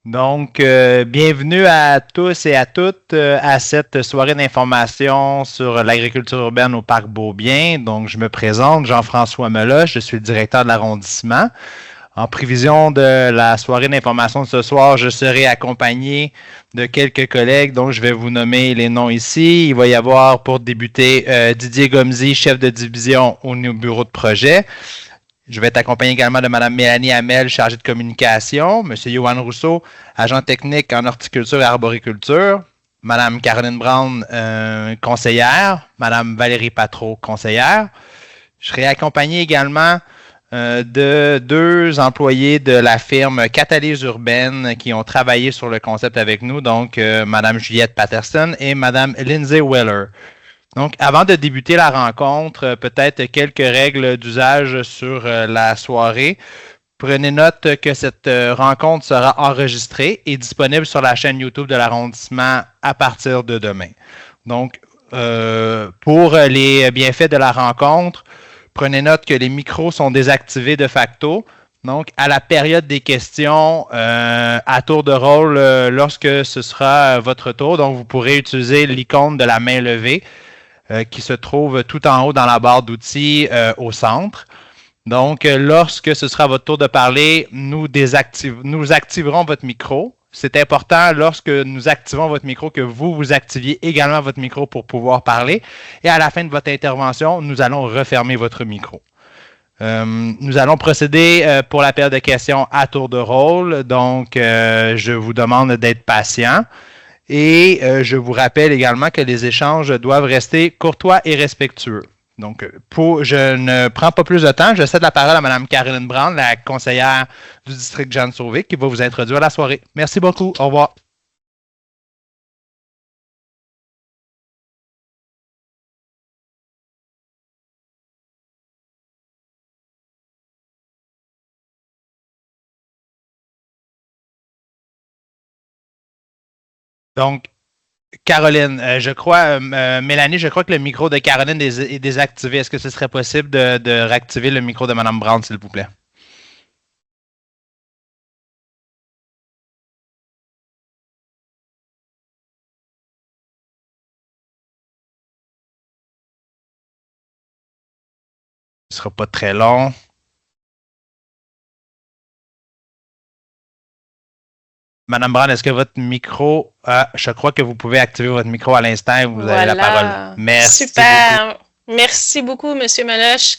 Donc, bienvenue à tous et à toutes à cette soirée d'information sur l'agriculture urbaine au Parc Beaubien. Donc, je me présente, Jean-François Meloche, je suis le directeur de l'arrondissement. En prévision de la soirée d'information de ce soir, je serai accompagné de quelques collègues dont je vais vous nommer les noms ici. Il va y avoir pour débuter Didier Gomzi, chef de division au bureau de projet. Je vais être accompagné également de Mme Mélanie Hamel, chargée de communication, M. Johan Rousseau, agent technique en horticulture et arboriculture, Mme Caroline Brown, conseillère, Mme Valérie Patreau, conseillère. Je serai accompagné également de deux employés de la firme Catalyse Urbaine qui ont travaillé sur le concept avec nous, donc Mme Juliette Patterson et Mme Lindsay Weller. Donc, avant de débuter la rencontre, peut-être quelques règles d'usage sur la soirée. Prenez note que cette rencontre sera enregistrée et disponible sur la chaîne YouTube de l'arrondissement à partir de demain. Donc, pour les bienfaits de la rencontre, prenez note que les micros sont désactivés de facto. Donc, à la période des questions, à tour de rôle, lorsque ce sera votre tour, donc vous pourrez utiliser l'icône de la main levée qui se trouve tout en haut dans la barre d'outils au centre. Donc, lorsque ce sera votre tour de parler, nous activerons votre micro. C'est important lorsque nous activons votre micro que vous activiez également votre micro pour pouvoir parler. Et à la fin de votre intervention, nous allons refermer votre micro. Nous allons procéder pour la période de questions à tour de rôle. Donc, je vous demande d'être patient. Et je vous rappelle également que les échanges doivent rester courtois et respectueux. Donc, je ne prends pas plus de temps. Je cède la parole à Mme Caroline Brown, la conseillère du district Jeanne-Sauvé, qui va vous introduire la soirée. Merci beaucoup. Au revoir. Donc, Caroline, je crois, Mélanie, je crois que le micro de Caroline est désactivé. Est-ce que ce serait possible de réactiver le micro de Mme Brown, s'il vous plaît? Ce ne sera pas très long. Madame Brown, est-ce que votre micro, je crois que vous pouvez activer votre micro à l'instant et vous avez la parole. Voilà, Merci beaucoup. super. Merci beaucoup, Monsieur Meloche.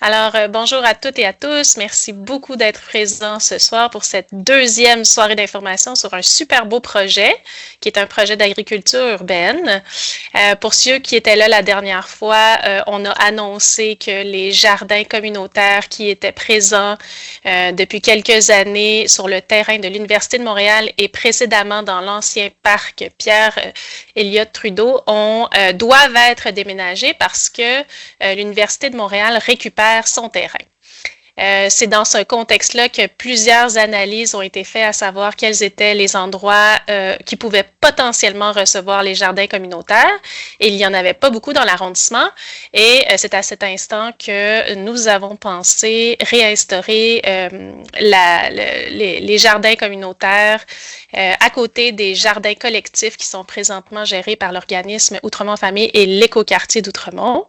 Alors, bonjour à toutes et à tous. Merci beaucoup d'être présents ce soir pour cette deuxième soirée d'information sur un super beau projet, qui est un projet d'agriculture urbaine. Pour ceux qui étaient là la dernière fois, on a annoncé que les jardins communautaires qui étaient présents depuis quelques années sur le terrain de l'Université de Montréal et précédemment dans l'ancien parc Pierre Elliott Trudeau doivent être déménagés parce que l'Université de Montréal récupère son terrain. C'est dans ce contexte-là que plusieurs analyses ont été faites à savoir quels étaient les endroits qui pouvaient potentiellement recevoir les jardins communautaires. Et il n'y en avait pas beaucoup dans l'arrondissement. Et c'est à cet instant que nous avons pensé réinstaurer les jardins communautaires à côté des jardins collectifs qui sont présentement gérés par l'organisme Outremont Famille et l'écoquartier d'Outremont.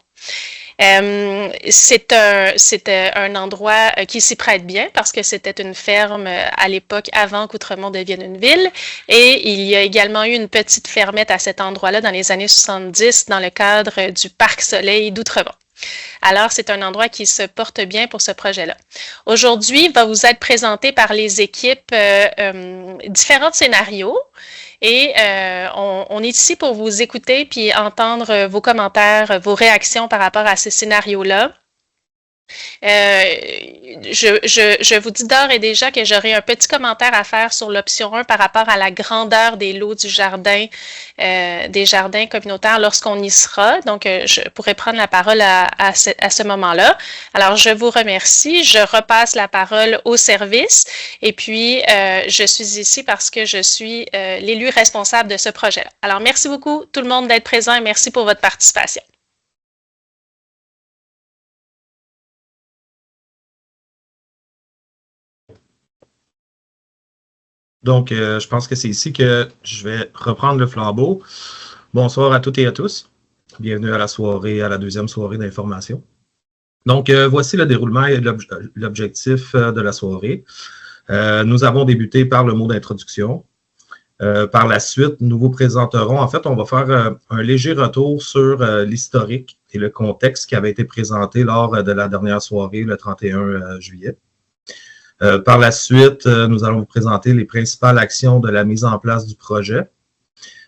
C'était un endroit qui s'y prête bien parce que c'était une ferme à l'époque avant qu'Outremont devienne une ville. Et il y a également eu une petite fermette à cet endroit-là dans les années 70 dans le cadre du Parc Soleil d'Outremont. Alors, c'est un endroit qui se porte bien pour ce projet-là. Aujourd'hui, il va vous être présenté par les équipes différents scénarios. Et on est ici pour vous écouter puis entendre vos commentaires, vos réactions par rapport à ces scénarios-là. Euh, je vous dis d'ores et déjà que j'aurai un petit commentaire à faire sur l'option 1 par rapport à la grandeur des lots du jardin, des jardins communautaires lorsqu'on y sera. Donc, je pourrais prendre la parole à ce moment-là. Alors, je vous remercie. Je repasse la parole au service. Et puis, je suis ici parce que je suis l'élu responsable de ce projet-là. Alors, merci beaucoup tout le monde d'être présent et merci pour votre participation. Donc, je pense que c'est ici que je vais reprendre le flambeau. Bonsoir à toutes et à tous. Bienvenue à la deuxième soirée d'information. Donc, voici le déroulement et l'objectif de la soirée. Nous avons débuté par le mot d'introduction. Par la suite, nous vous présenterons, en fait, on va faire un léger retour sur l'historique et le contexte qui avait été présenté lors de la dernière soirée, le 31 juillet. Par la suite, nous allons vous présenter les principales actions de la mise en place du projet.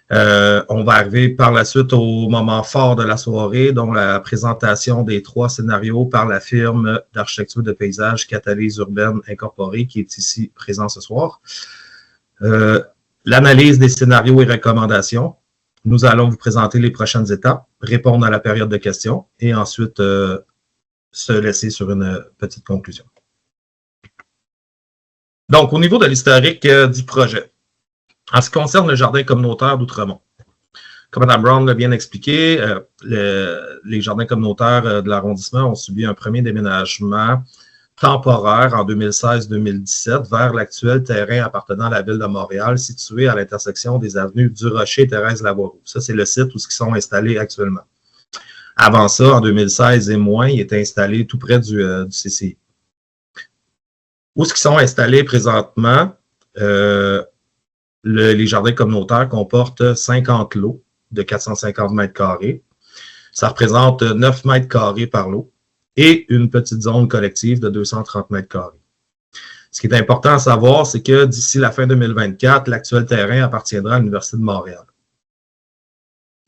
On va arriver par la suite au moment fort de la soirée, dont la présentation des 3 scénarios par la firme d'architecture de paysage Catalyse Urbaine Incorporée, qui est ici présent ce soir. L'analyse des scénarios et recommandations. Nous allons vous présenter les prochaines étapes, répondre à la période de questions et ensuite se laisser sur une petite conclusion. Donc, au niveau de l'historique du projet, en ce qui concerne le jardin communautaire d'Outremont, comme Mme Brown l'a bien expliqué, les jardins communautaires de l'arrondissement ont subi un premier déménagement temporaire en 2016-2017 vers l'actuel terrain appartenant à la Ville de Montréal, situé à l'intersection des avenues du Rocher et Thérèse Lavoie. Ça, c'est le site où ils sont installés actuellement. Avant ça, en 2016 et moins, ils étaient installés tout près du CCI. Où est-ce qu'ils sont installés présentement? Les jardins communautaires comportent 50 lots de 450 mètres carrés. Ça représente 9 mètres carrés par lot et une petite zone collective de 230 mètres carrés. Ce qui est important à savoir, c'est que d'ici la fin 2024, l'actuel terrain appartiendra à l'Université de Montréal.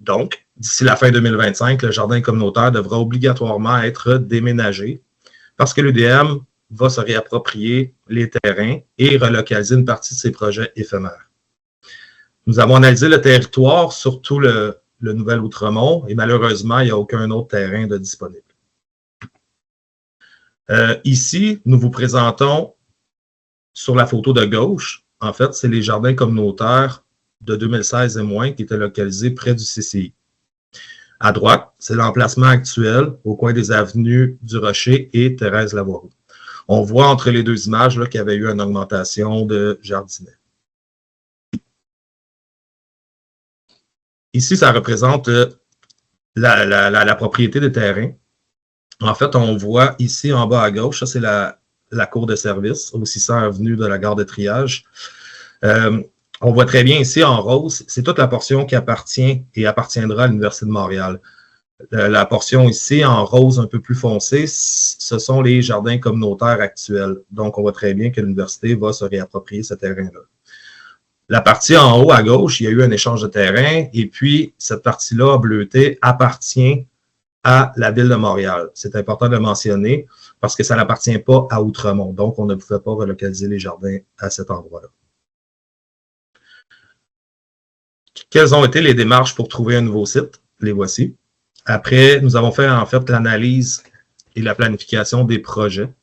Donc, d'ici la fin 2025, le jardin communautaire devra obligatoirement être déménagé parce que l'UDM va se réapproprier les terrains et relocaliser une partie de ses projets éphémères. Nous avons analysé le territoire, surtout le Nouvel-Outremont, et malheureusement, il n'y a aucun autre terrain de disponible. Ici, nous vous présentons sur la photo de gauche, en fait, c'est les jardins communautaires de 2016 et moins qui étaient localisés près du CCI. À droite, c'est l'emplacement actuel au coin des avenues du Rocher et Thérèse Lavoie. On voit entre les deux images qu'il y avait eu une augmentation de jardinets. Ici, ça représente la propriété des terrains. En fait, on voit ici en bas à gauche, ça c'est la cour de service au 600 avenue de la gare de triage. On voit très bien ici en rose, c'est toute la portion qui appartient et appartiendra à l'Université de Montréal. La portion ici en rose un peu plus foncé, ce sont les jardins communautaires actuels. Donc, on voit très bien que l'université va se réapproprier ce terrain-là. La partie en haut à gauche, il y a eu un échange de terrain et puis cette partie-là, bleutée, appartient à la Ville de Montréal. C'est important de le mentionner parce que ça n'appartient pas à Outremont. Donc, on ne pouvait pas relocaliser les jardins à cet endroit-là. Quelles ont été les démarches pour trouver un nouveau site? Les voici. Après, nous avons fait en fait l'analyse et la planification des projets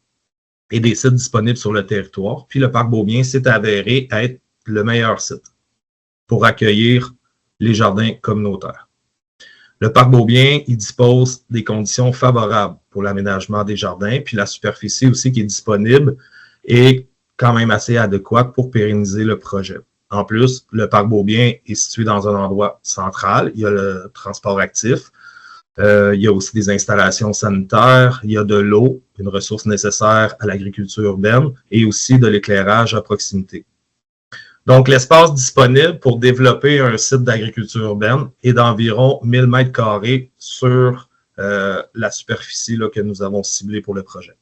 et des sites disponibles sur le territoire. Puis le parc Beaubien s'est avéré être le meilleur site pour accueillir les jardins communautaires. Le parc Beaubien, il dispose des conditions favorables pour l'aménagement des jardins, puis la superficie aussi qui est disponible est quand même assez adéquate pour pérenniser le projet. En plus, le parc Beaubien est situé dans un endroit central. Il y a le transport actif. Il y a aussi des installations sanitaires. Il y a de l'eau, une ressource nécessaire à l'agriculture urbaine, et aussi de l'éclairage à proximité. Donc, l'espace disponible pour développer un site d'agriculture urbaine est d'environ 1000 mètres carrés sur la superficie là, que nous avons ciblée pour le projet.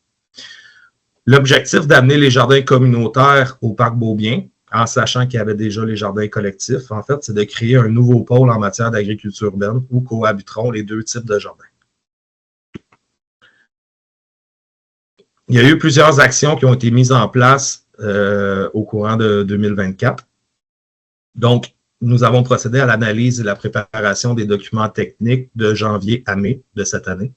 L'objectif d'amener les jardins communautaires au parc Beaubien, en sachant qu'il y avait déjà les jardins collectifs, en fait, c'est de créer un nouveau pôle en matière d'agriculture urbaine où cohabiteront les deux types de jardins. Il y a eu plusieurs actions qui ont été mises en place au courant de 2024. Donc, nous avons procédé à l'analyse et la préparation des documents techniques de janvier à mai de cette année.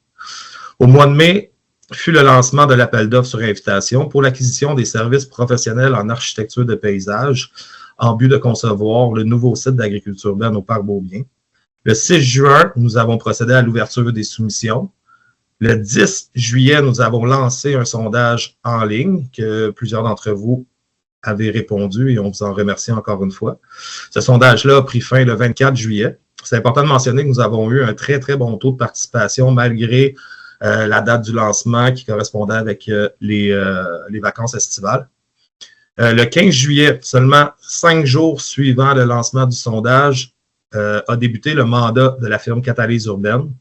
Au mois de mai, fut le lancement de l'appel d'offres sur invitation pour l'acquisition des services professionnels en architecture de paysage en but de concevoir le nouveau site d'agriculture urbaine au parc Beaubien. Le 6 juin, nous avons procédé à l'ouverture des soumissions. Le 10 juillet, nous avons lancé un sondage en ligne que plusieurs d'entre vous avez répondu et on vous en remercie encore une fois. Ce sondage-là a pris fin le 24 juillet. C'est important de mentionner que nous avons eu un très, très bon taux de participation malgré la date du lancement qui correspondait avec les vacances estivales. Le 15 juillet, seulement 5 jours suivant le lancement du sondage, a débuté le mandat de la firme Catalyse Urbaine.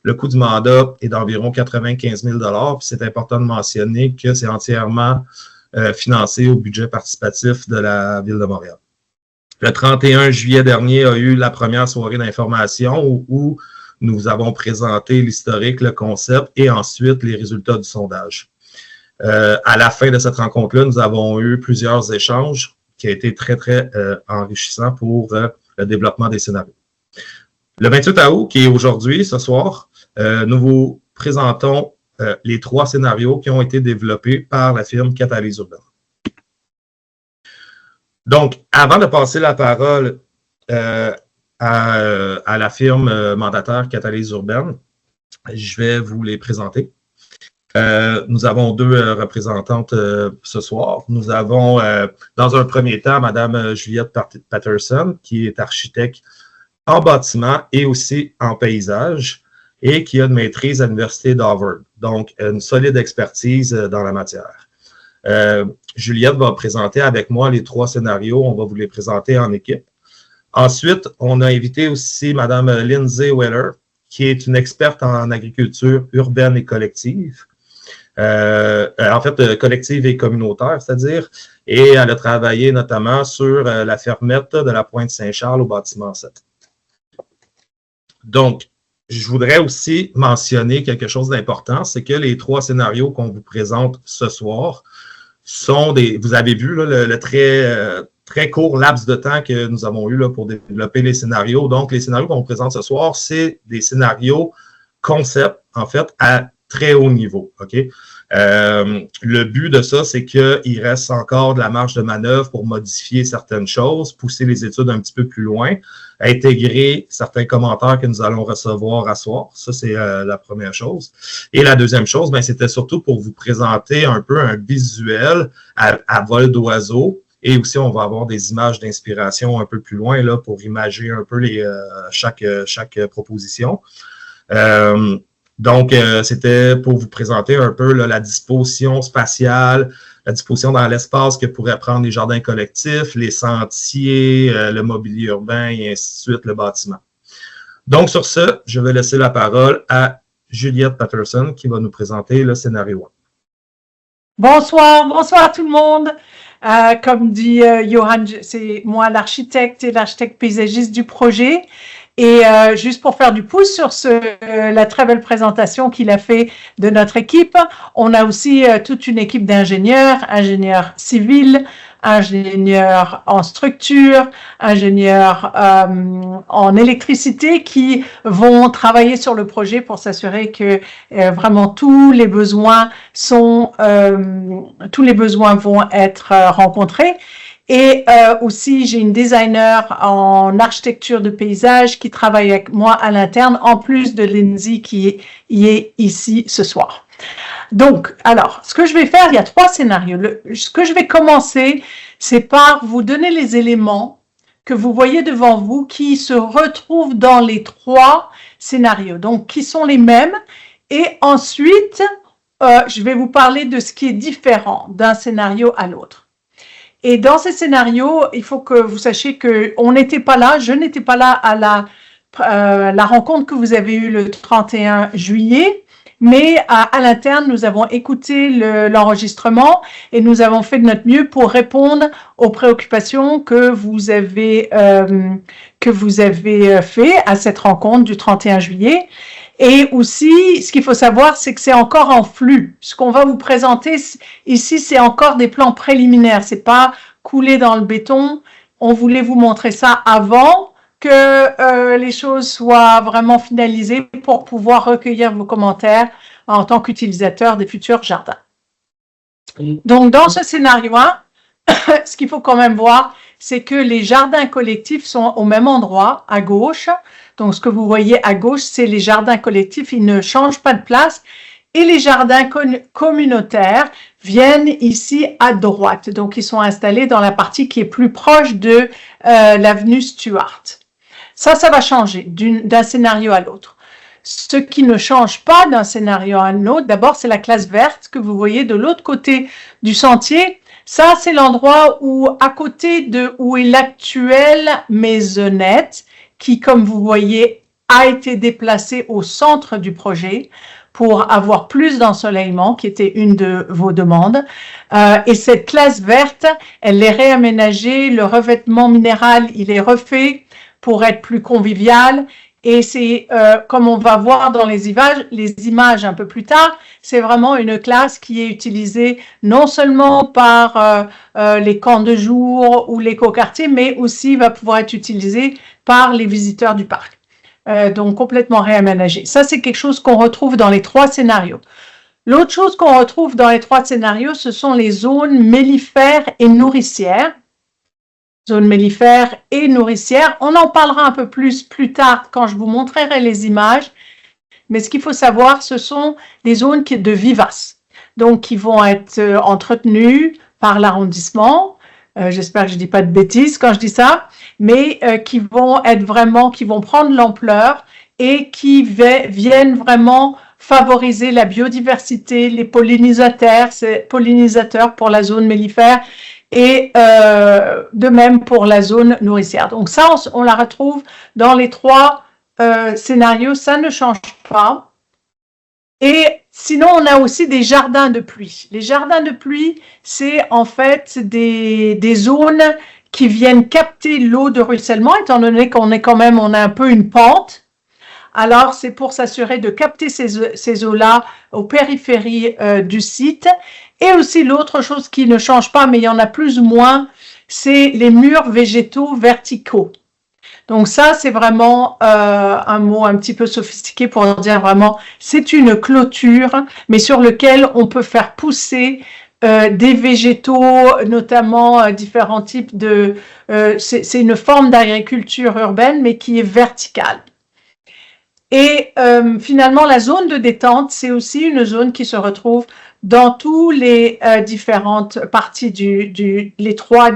Le coût du mandat est d'environ 95 000 $. C'est important de mentionner que c'est entièrement financé au budget participatif de la Ville de Montréal. Le 31 juillet dernier a eu la première soirée d'information où nous avons présenté l'historique, le concept et ensuite les résultats du sondage. À la fin de cette rencontre-là, nous avons eu plusieurs échanges qui ont été très, très enrichissants pour le développement des scénarios. Le 28 août, qui est aujourd'hui, ce soir, nous vous présentons les 3 scénarios qui ont été développés par la firme Catalyse Urbaine. Donc, avant de passer la parole à la firme mandataire Catalyse Urbaine, je vais vous les présenter. Nous avons 2 représentantes ce soir. Nous avons, dans un premier temps, Mme Juliette Patterson, qui est architecte en bâtiment et aussi en paysage et qui a une maîtrise à l'Université d'Harvard. Donc, une solide expertise dans la matière. Juliette va présenter avec moi les 3 scénarios. On va vous les présenter en équipe. Ensuite, on a invité aussi Mme Lindsay Weller, qui est une experte en agriculture urbaine et collective. En fait, collective et communautaire, c'est-à-dire, et elle a travaillé notamment sur la fermette de la Pointe-Saint-Charles au bâtiment 7. Donc, je voudrais aussi mentionner quelque chose d'important, c'est que les 3 scénarios qu'on vous présente ce soir sont vous avez vu là, le très court laps de temps que nous avons eu là, pour développer les scénarios. Donc, les scénarios qu'on vous présente ce soir, c'est des scénarios concept, en fait, à très haut niveau. OK? Le but de ça, c'est qu'il reste encore de la marge de manœuvre pour modifier certaines choses, pousser les études un petit peu plus loin, intégrer certains commentaires que nous allons recevoir à soir. Ça, c'est la première chose. Et la deuxième chose, c'était surtout pour vous présenter un peu un visuel à vol d'oiseau. Et aussi, on va avoir des images d'inspiration un peu plus loin là, pour imager un peu chaque proposition. Donc, c'était pour vous présenter un peu là, la disposition spatiale, la disposition dans l'espace que pourraient prendre les jardins collectifs, les sentiers, le mobilier urbain et ainsi de suite, le bâtiment. Donc, sur ce, je vais laisser la parole à Juliette Patterson qui va nous présenter le scénario 1. Bonsoir tout le monde. Comme dit Johan, c'est moi l'architecte et l'architecte paysagiste du projet. Et juste pour faire du pouce sur la très belle présentation qu'il a fait de notre équipe, on a aussi toute une équipe d'ingénieurs civils, ingénieurs en structure, ingénieurs en électricité qui vont travailler sur le projet pour s'assurer que vraiment tous les besoins vont être rencontrés. Et aussi, j'ai une designer en architecture de paysage qui travaille avec moi à l'interne, en plus de Lindsay qui est ici ce soir. Donc, alors, ce que je vais faire, il y a 3 scénarios. Ce que je vais commencer, c'est par vous donner les éléments que vous voyez devant vous qui se retrouvent dans les 3 scénarios, donc qui sont les mêmes. Et ensuite, je vais vous parler de ce qui est différent d'un scénario à l'autre. Et dans ces scénarios, il faut que vous sachiez que je n'étais pas là à la rencontre que vous avez eue le 31 juillet, mais à l'interne, nous avons écouté l'enregistrement et nous avons fait de notre mieux pour répondre aux préoccupations que vous avez fait à cette rencontre du 31 juillet. Et aussi, ce qu'il faut savoir, c'est que c'est encore en flux. Ce qu'on va vous présenter ici, c'est encore des plans préliminaires. C'est pas coulé dans le béton. On voulait vous montrer ça avant que les choses soient vraiment finalisées pour pouvoir recueillir vos commentaires en tant qu'utilisateur des futurs jardins. Donc, dans ce scénario 1, ce qu'il faut quand même voir, c'est que les jardins collectifs sont au même endroit, à gauche. Donc, ce que vous voyez à gauche, c'est les jardins collectifs. Ils ne changent pas de place. Et les jardins communautaires viennent ici à droite. Donc, ils sont installés dans la partie qui est plus proche de l'avenue Stuart. Ça va changer d'un scénario à l'autre. Ce qui ne change pas d'un scénario à un autre, d'abord, c'est la classe verte que vous voyez de l'autre côté du sentier. Ça, c'est l'endroit où, à côté de où est l'actuelle maisonnette, qui, comme vous voyez, a été déplacée au centre du projet pour avoir plus d'ensoleillement, qui était une de vos demandes. Et cette classe verte, elle est réaménagée, le revêtement minéral, il est refait pour être plus convivial. Et c'est, comme on va voir dans les images un peu plus tard, c'est vraiment une classe qui est utilisée non seulement par les camps de jour ou l'écoquartier, mais aussi va pouvoir être utilisée par les visiteurs du parc. Donc complètement réaménagée. Ça, c'est quelque chose qu'on retrouve dans les 3 scénarios. L'autre chose qu'on retrouve dans les 3 scénarios, ce sont les zones mellifères et nourricières. Zones mellifères et nourricières. On en parlera un peu plus tard quand je vous montrerai les images. Mais ce qu'il faut savoir, ce sont des zones de vivaces. Donc, qui vont être entretenues par l'arrondissement. J'espère que je ne dis pas de bêtises quand je dis ça, mais qui vont être vraiment, qui vont prendre l'ampleur et qui viennent vraiment favoriser la biodiversité, les pollinisateurs pour la zone mellifère et de même pour la zone nourricière. Donc ça, on la retrouve dans les 3 scénarios, ça ne change pas. Et sinon, on a aussi des jardins de pluie. Les jardins de pluie, c'est en fait des zones qui viennent capter l'eau de ruissellement, étant donné qu'on est quand même, on a un peu une pente. Alors, c'est pour s'assurer de capter ces eaux-là aux périphéries du site. Et aussi, l'autre chose qui ne change pas, mais il y en a plus ou moins, c'est les murs végétaux verticaux. Donc ça, c'est vraiment un mot un petit peu sophistiqué pour dire vraiment, c'est une clôture, mais sur lequel on peut faire pousser des végétaux, notamment différents types de... c'est une forme d'agriculture urbaine, mais qui est verticale. Et finalement, la zone de détente, c'est aussi une zone qui se retrouve dans tous les différentes parties les 3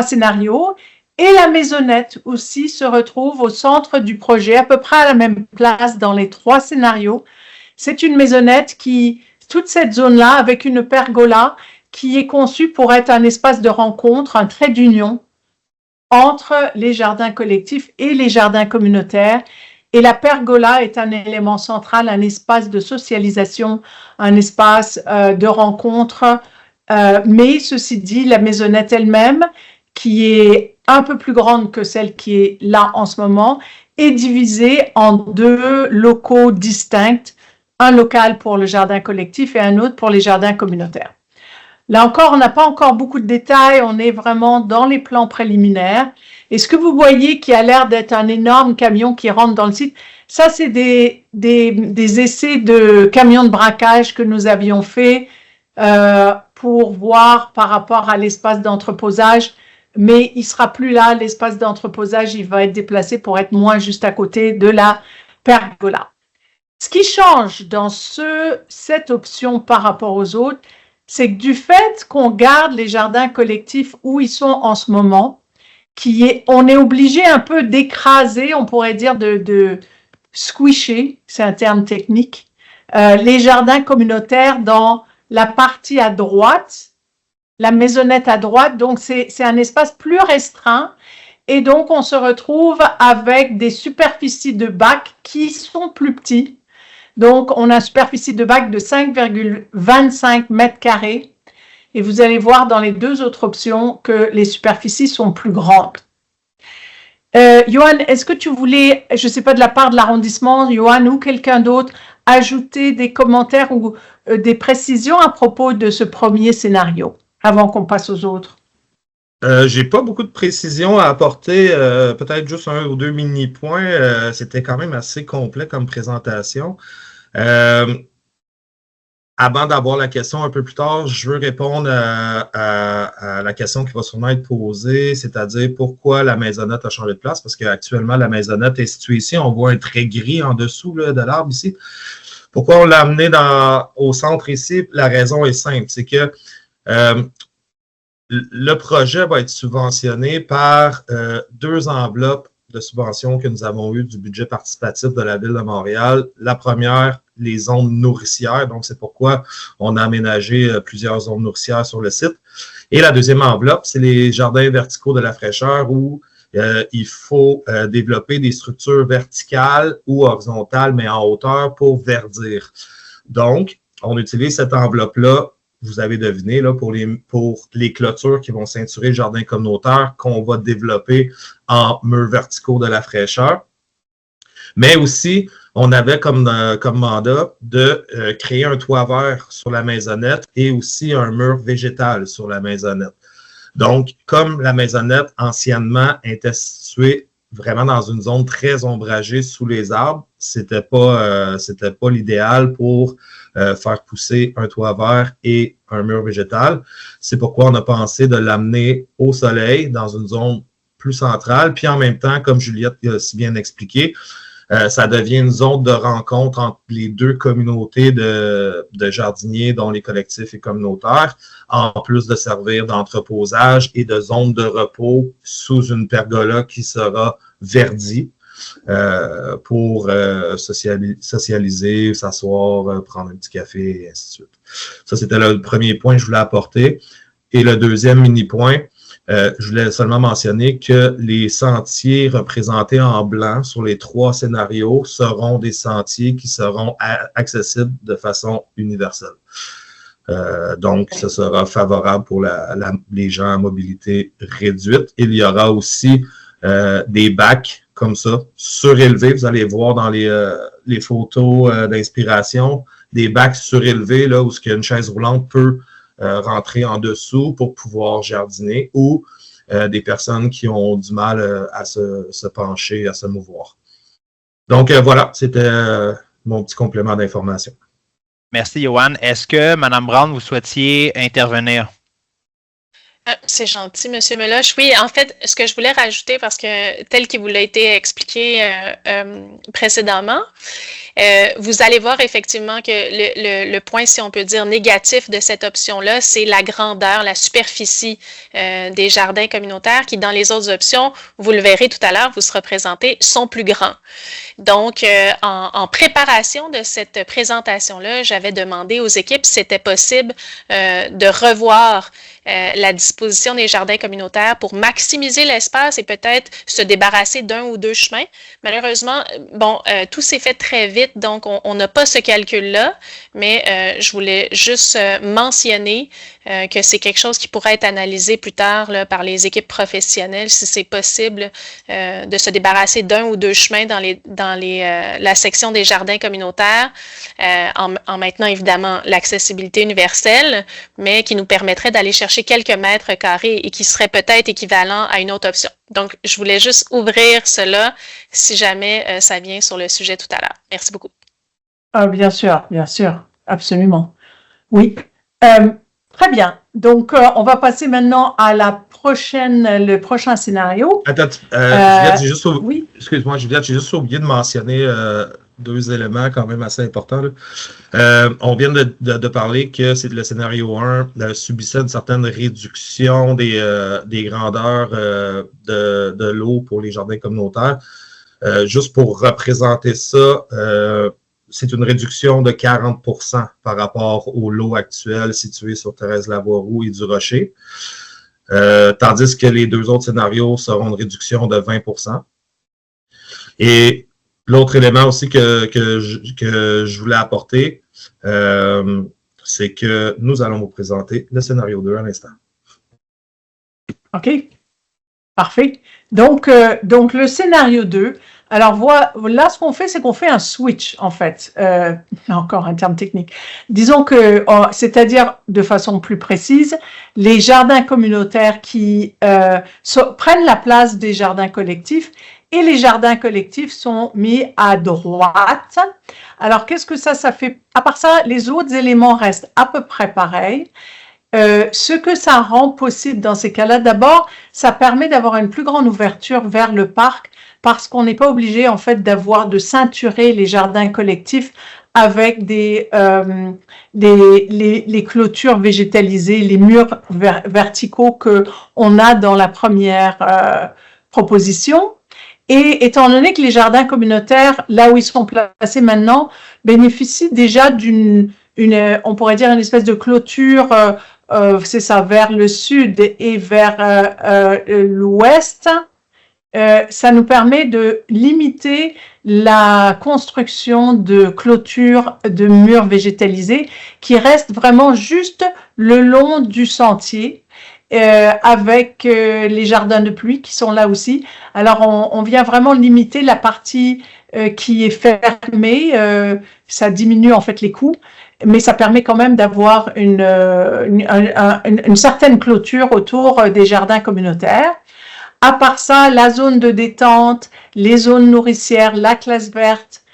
scénarios. Et la maisonnette aussi se retrouve au centre du projet, à peu près à la même place dans les 3 scénarios. C'est une maisonnette toute cette zone-là, avec une pergola qui est conçue pour être un espace de rencontre, un trait d'union entre les jardins collectifs et les jardins communautaires. Et la pergola est un élément central, un espace de socialisation, un espace de rencontre. Mais ceci dit, la maisonnette elle-même, qui est un peu plus grande que celle qui est là en ce moment, est divisée en 2 locaux distincts, un local pour le jardin collectif et un autre pour les jardins communautaires. Là encore, on n'a pas encore beaucoup de détails, on est vraiment dans les plans préliminaires. Et ce que vous voyez qui a l'air d'être un énorme camion qui rentre dans le site, ça c'est des essais de camions de braquage que nous avions fait pour voir par rapport à l'espace d'entreposage. Mais il ne sera plus là, l'espace d'entreposage, il va être déplacé pour être moins juste à côté de la pergola. Ce qui change dans cette option par rapport aux autres, c'est que du fait qu'on garde les jardins collectifs où ils sont en ce moment, on est obligé un peu d'écraser, on pourrait dire de squisher, c'est un terme technique, les jardins communautaires dans la partie à droite, la maisonnette à droite, donc c'est un espace plus restreint et donc on se retrouve avec des superficies de bac qui sont plus petits. Donc on a une superficie de bac de 5,25 mètres carrés et vous allez voir dans les 2 autres options que les superficies sont plus grandes. Johan, est-ce que tu voulais, je ne sais pas de la part de l'arrondissement, Johan ou quelqu'un d'autre, ajouter des commentaires ou des précisions à propos de ce premier scénario avant qu'on passe aux autres? J'ai pas beaucoup de précisions à apporter, peut-être juste 1 ou 2 mini-points. C'était quand même assez complet comme présentation. Avant d'avoir la question un peu plus tard, je veux répondre à la question qui va sûrement être posée, c'est-à-dire pourquoi la maisonnette a changé de place, parce qu'actuellement, la maisonnette est située ici. On voit un trait gris en dessous là, de l'arbre ici. Pourquoi on l'a amené au centre ici? La raison est simple, c'est que le projet va être subventionné par 2 enveloppes de subventions que nous avons eues du budget participatif de la Ville de Montréal. La première, les zones nourricières, donc c'est pourquoi on a aménagé plusieurs zones nourricières sur le site. Et la deuxième enveloppe, c'est les jardins verticaux de la fraîcheur où il faut développer des structures verticales ou horizontales, mais en hauteur pour verdir. Donc, on utilise cette enveloppe-là, vous avez deviné, là, pour les clôtures qui vont ceinturer le jardin communautaire qu'on va développer en murs verticaux de la fraîcheur. Mais aussi, on avait comme mandat de créer un toit vert sur la maisonnette et aussi un mur végétal sur la maisonnette. Donc, comme la maisonnette anciennement était située vraiment dans une zone très ombragée sous les arbres, c'était pas l'idéal pour faire pousser un toit vert et un mur végétal. C'est pourquoi on a pensé de l'amener au soleil dans une zone plus centrale. Puis en même temps, comme Juliette a si bien expliqué, ça devient une zone de rencontre entre les 2 communautés de jardiniers, dont les collectifs et communautaires, en plus de servir d'entreposage et de zone de repos sous une pergola qui sera verdie pour socialiser, s'asseoir, prendre un petit café, et ainsi de suite. Ça, c'était le premier point que je voulais apporter. Et le deuxième mini-point, je voulais seulement mentionner que les sentiers représentés en blanc sur les 3 scénarios seront des sentiers qui seront accessibles de façon universelle. Donc, ce sera favorable pour les gens à mobilité réduite. Il y aura aussi des bacs comme ça, surélevés. Vous allez voir dans les photos d'inspiration, des bacs surélevés là, où une chaise roulante peut rentrer en dessous pour pouvoir jardiner ou des personnes qui ont du mal à se pencher, à se mouvoir. Donc, voilà, c'était mon petit complément d'information. Merci, Johan. Est-ce que, Mme Brown, vous souhaitiez intervenir? C'est gentil, M. Meloche. Oui, en fait, ce que je voulais rajouter, parce que tel qu'il vous l'a été expliqué précédemment, vous allez voir effectivement que le point, si on peut dire, négatif de cette option-là, c'est la grandeur, la superficie des jardins communautaires qui, dans les autres options, vous le verrez tout à l'heure, vous se représentez, sont plus grands. Donc, en préparation de cette présentation-là, j'avais demandé aux équipes si c'était possible de revoir la disposition des jardins communautaires pour maximiser l'espace et peut-être se débarrasser d'un ou 2 chemins. Malheureusement, tout s'est fait très vite, donc on n'a pas ce calcul-là, mais je voulais juste mentionner que c'est quelque chose qui pourrait être analysé plus tard là, par les équipes professionnelles, si c'est possible de se débarrasser d'un ou 2 chemins dans la section des jardins communautaires, en maintenant évidemment l'accessibilité universelle, mais qui nous permettrait d'aller chercher quelques mètres carrés et qui serait peut-être équivalent à une autre option. Donc, je voulais juste ouvrir cela si jamais ça vient sur le sujet tout à l'heure. Merci beaucoup. Bien sûr, absolument. Oui. Très bien. Donc, on va passer maintenant à le prochain scénario. Attends, Juliette, oui. Excuse-moi, Juliette, j'ai juste oublié de mentionner 2 éléments quand même assez importants. On vient de parler que c'est le scénario 1 subissait une certaine réduction des grandeurs de l'eau pour les jardins communautaires. Juste pour représenter ça, c'est une réduction de 40% par rapport au lot actuel situé sur Thérèse-Lavoie-Roux et du Rocher. Tandis que les 2 autres scénarios seront une réduction de 20%. Et l'autre élément aussi que je voulais apporter, c'est que nous allons vous présenter le scénario 2 à l'instant. OK. Parfait. Donc le scénario 2, alors là, ce qu'on fait, c'est qu'on fait un switch, en fait. Encore un terme technique. Disons que, c'est-à-dire, de façon plus précise, les jardins communautaires qui prennent la place des jardins collectifs et les jardins collectifs sont mis à droite. Alors, qu'est-ce que ça fait? À part ça, les autres éléments restent à peu près pareils. Ce que ça rend possible dans ces cas-là, d'abord, ça permet d'avoir une plus grande ouverture vers le parc parce qu'on n'est pas obligé, en fait, de ceinturer les jardins collectifs avec les clôtures végétalisées, les murs verticaux que on a dans la première proposition. Et étant donné que les jardins communautaires, là où ils sont placés maintenant, bénéficient déjà on pourrait dire une espèce de clôture, c'est ça, vers le sud et vers l'ouest, ça nous permet de limiter la construction de clôtures de murs végétalisés qui restent vraiment juste le long du sentier, avec les jardins de pluie qui sont là aussi. Alors, on vient vraiment limiter la partie qui est fermée. Ça diminue en fait les coûts, mais ça permet quand même d'avoir une certaine clôture autour des jardins communautaires. À part ça, la zone de détente, les zones nourricières, la classe verte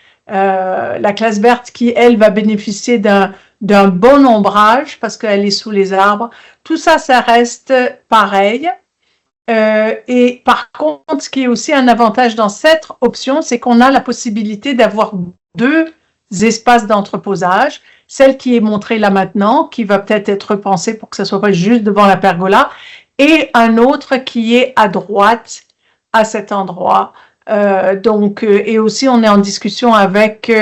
qui, elle, va bénéficier d'un bon ombrage parce qu'elle est sous les arbres. Tout ça, ça reste pareil. Et par contre, ce qui est aussi un avantage dans cette option, c'est qu'on a la possibilité d'avoir 2 espaces d'entreposage. Celle qui est montrée là maintenant, qui va peut-être être repensée pour que ça soit pas juste devant la pergola, et un autre qui est à droite à cet endroit. Et aussi, on est en discussion avec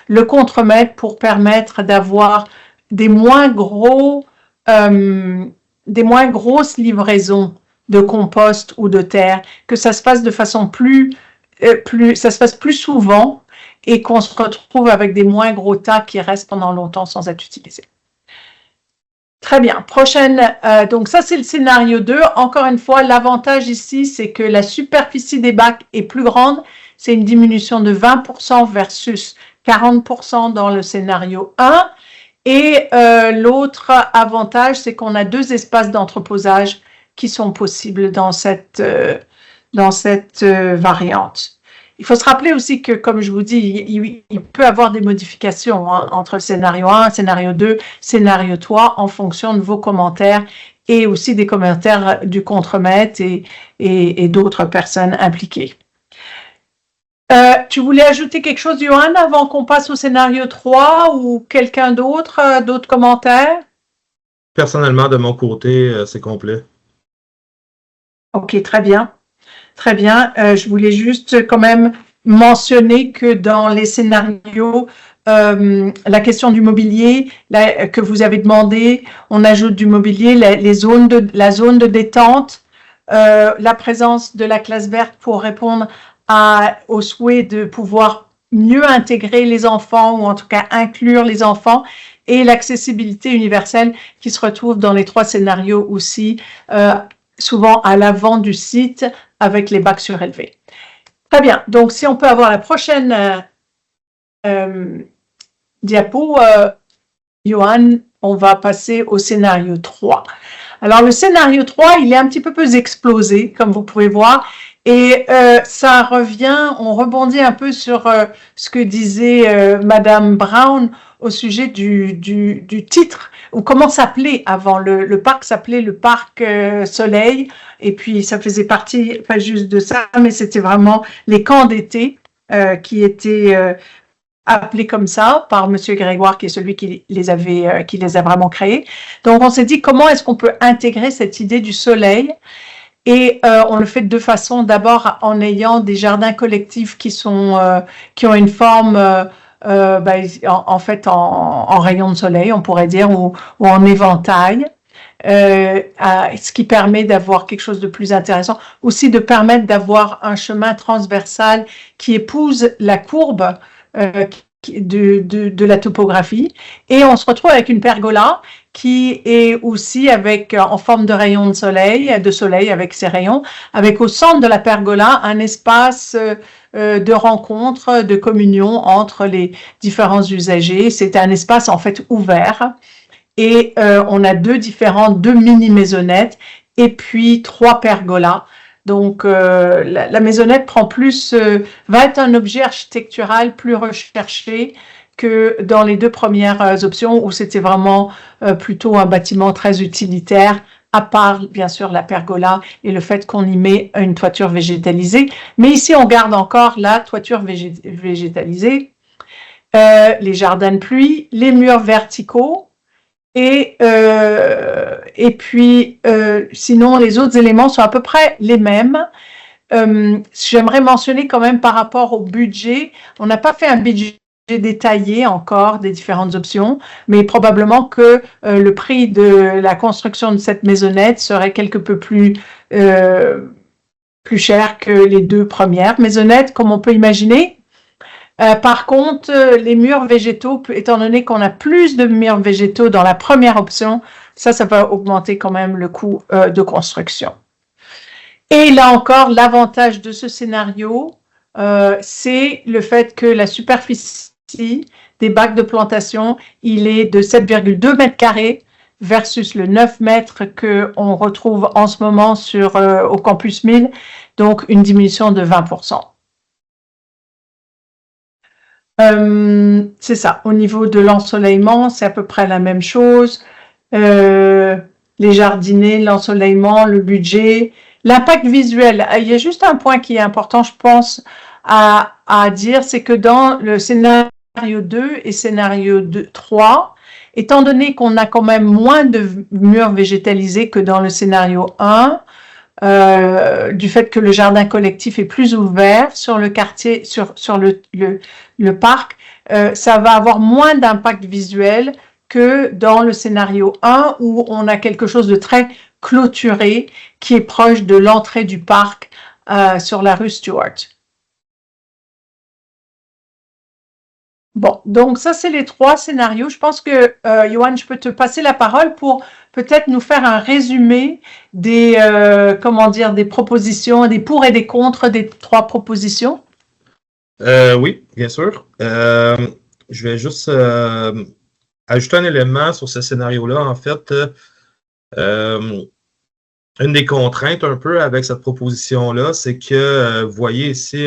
le contremaître pour permettre d'avoir des moins grosses livraisons de compost ou de terre, que ça se fasse de façon ça se fasse plus souvent et qu'on se retrouve avec des moins gros tas qui restent pendant longtemps sans être utilisés. Très bien. Prochaine. Donc ça, c'est le scénario 2. Encore une fois, l'avantage ici, c'est que la superficie des bacs est plus grande. C'est une diminution de 20% versus 40% dans le scénario 1. Et l'autre avantage, c'est qu'on a 2 espaces d'entreposage qui sont possibles dans cette variante. Il faut se rappeler aussi que, comme je vous dis, il peut y avoir des modifications entre le scénario 1, scénario 2, scénario 3, en fonction de vos commentaires et aussi des commentaires du contremaître et d'autres personnes impliquées. Tu voulais ajouter quelque chose, Johan, avant qu'on passe au scénario 3 ou quelqu'un d'autre, d'autres commentaires? Personnellement, de mon côté, c'est complet. OK, très bien. Très bien. Je voulais juste quand même mentionner que dans les scénarios, la question du mobilier que vous avez demandé, on ajoute du mobilier, la zone de détente, la présence de la classe verte pour répondre au souhait de pouvoir mieux intégrer les enfants ou en tout cas inclure les enfants, et l'accessibilité universelle qui se retrouve dans les 3 scénarios aussi, souvent à l'avant du site avec les bacs surélevés. Très bien. Donc, si on peut avoir la prochaine diapo, Johan, on va passer au scénario 3. Alors, le scénario 3, il est un petit peu plus explosé, comme vous pouvez voir, et ça revient, on rebondit un peu sur ce que disait Madame Brown au sujet du titre, ou comment s'appelait avant. Le parc s'appelait le Parc Soleil, et puis ça faisait partie, pas juste de ça, mais c'était vraiment les camps d'été qui étaient appelés comme ça par Monsieur Grégoire, qui est celui qui les a vraiment créés. Donc on s'est dit, comment est-ce qu'on peut intégrer cette idée du soleil? Et on le fait de 2 façons. D'abord, en ayant des jardins collectifs qui ont une forme, en fait, en rayon de soleil, on pourrait dire, ou en éventail, ce qui permet d'avoir quelque chose de plus intéressant. Aussi, de permettre d'avoir un chemin transversal qui épouse la courbe de la topographie. Et on se retrouve avec une pergola qui est aussi en forme de rayon de soleil avec ses rayons, avec au centre de la pergola un espace de rencontre, de communion entre les différents usagers. C'est un espace en fait ouvert, et on a 2 mini-maisonnettes et puis 3 pergolas. Donc, la maisonnette va être un objet architectural plus recherché que dans les 2 premières options où c'était vraiment plutôt un bâtiment très utilitaire, à part bien sûr la pergola et le fait qu'on y met une toiture végétalisée. Mais ici, on garde encore la toiture végétalisée. les jardins de pluie, les murs verticaux, et puis sinon les autres éléments sont à peu près les mêmes. J'aimerais mentionner quand même par rapport au budget, on n'a pas fait un budget détaillé encore des différentes options, mais probablement que le prix de la construction de cette maisonnette serait quelque peu plus cher que les 2 premières maisonnettes, comme on peut imaginer. Par contre, les murs végétaux, étant donné qu'on a plus de murs végétaux dans la première option, ça va augmenter quand même le coût de construction. Et là encore, l'avantage de ce scénario, c'est le fait que la superficie des bacs de plantation, il est de 7,2 mètres carrés versus le 9 mètres qu'on retrouve en ce moment au Campus 1000, donc une diminution de 20%. C'est ça. Au niveau de l'ensoleillement, c'est à peu près la même chose. Les jardiniers, l'ensoleillement, le budget, l'impact visuel. Il y a juste un point qui est important, je pense, à dire, c'est que dans le scénario 2 et scénario 3, étant donné qu'on a quand même moins de murs végétalisés que dans le scénario 1, du fait que le jardin collectif est plus ouvert sur le quartier, sur le parc, ça va avoir moins d'impact visuel que dans le scénario 1 où on a quelque chose de très clôturé qui est proche de l'entrée du parc sur la rue Stewart. Bon, donc ça c'est les 3 scénarios. Je pense que, Johan, je peux te passer la parole pour peut-être nous faire un résumé des propositions, des pour et des contre des 3 propositions. Oui, bien sûr. Je vais juste ajouter un élément sur ce scénario-là. En fait, une des contraintes un peu avec cette proposition-là, c'est que, vous voyez ici,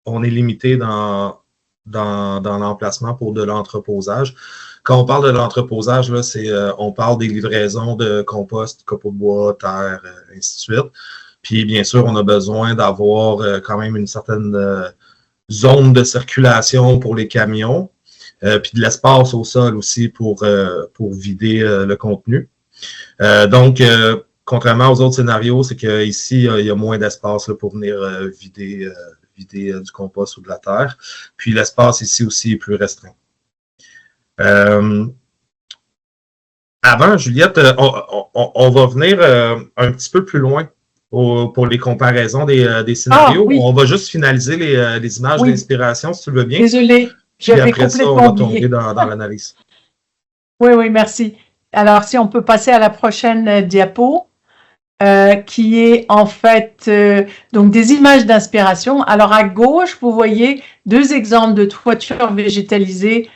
on est limité dans l'emplacement pour de l'entreposage. Quand on parle de l'entreposage, là, on parle des livraisons de compost, copeaux de bois, terre, ainsi de suite. Puis, bien sûr, on a besoin d'avoir quand même une certaine zone de circulation pour les camions, puis de l'espace au sol aussi pour vider le contenu. Donc, contrairement aux autres scénarios, c'est qu'ici, il y a moins d'espace pour venir vider du compost ou de la terre. Puis l'espace ici aussi est plus restreint. Avant, Juliette, on va venir un petit peu plus loin pour les comparaisons des scénarios. Oui. On va juste finaliser les images d'inspiration, si tu le veux bien. Désolée, j'avais complètement après ça, on va tomber dans l'analyse. Oui, merci. Alors, si on peut passer à la prochaine diapo. Qui est en fait donc des images d'inspiration. Alors à gauche, vous voyez 2 exemples de toitures végétalisées.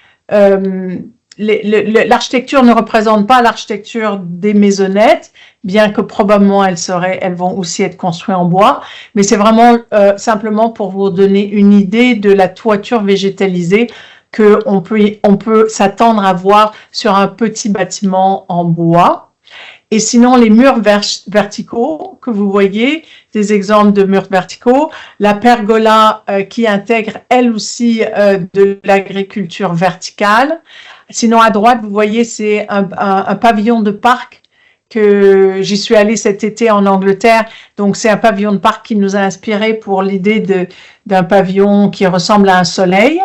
L'architecture ne représente pas l'architecture des maisonnettes, bien que probablement elles vont aussi être construites en bois, mais c'est vraiment simplement pour vous donner une idée de la toiture végétalisée qu'on peut s'attendre à voir sur un petit bâtiment en bois. Et sinon, les murs verticaux que vous voyez, des exemples de murs verticaux, la pergola qui intègre elle aussi de l'agriculture verticale. Sinon, à droite, vous voyez, c'est un pavillon de parc que j'y suis allée cet été en Angleterre. Donc, c'est un pavillon de parc qui nous a inspiré pour l'idée d'un pavillon qui ressemble à un soleil.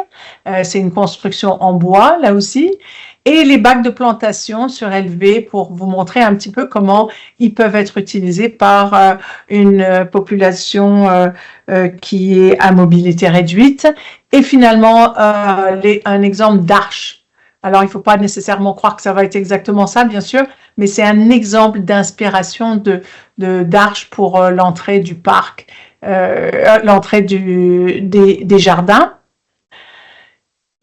C'est une construction en bois, là aussi. Et les bacs de plantation surélevés pour vous montrer un petit peu comment ils peuvent être utilisés par une population qui est à mobilité réduite. Et finalement, un exemple d'arche. Alors, il ne faut pas nécessairement croire que ça va être exactement ça, bien sûr, mais c'est un exemple d'inspiration d'arche pour l'entrée du parc, l'entrée des jardins.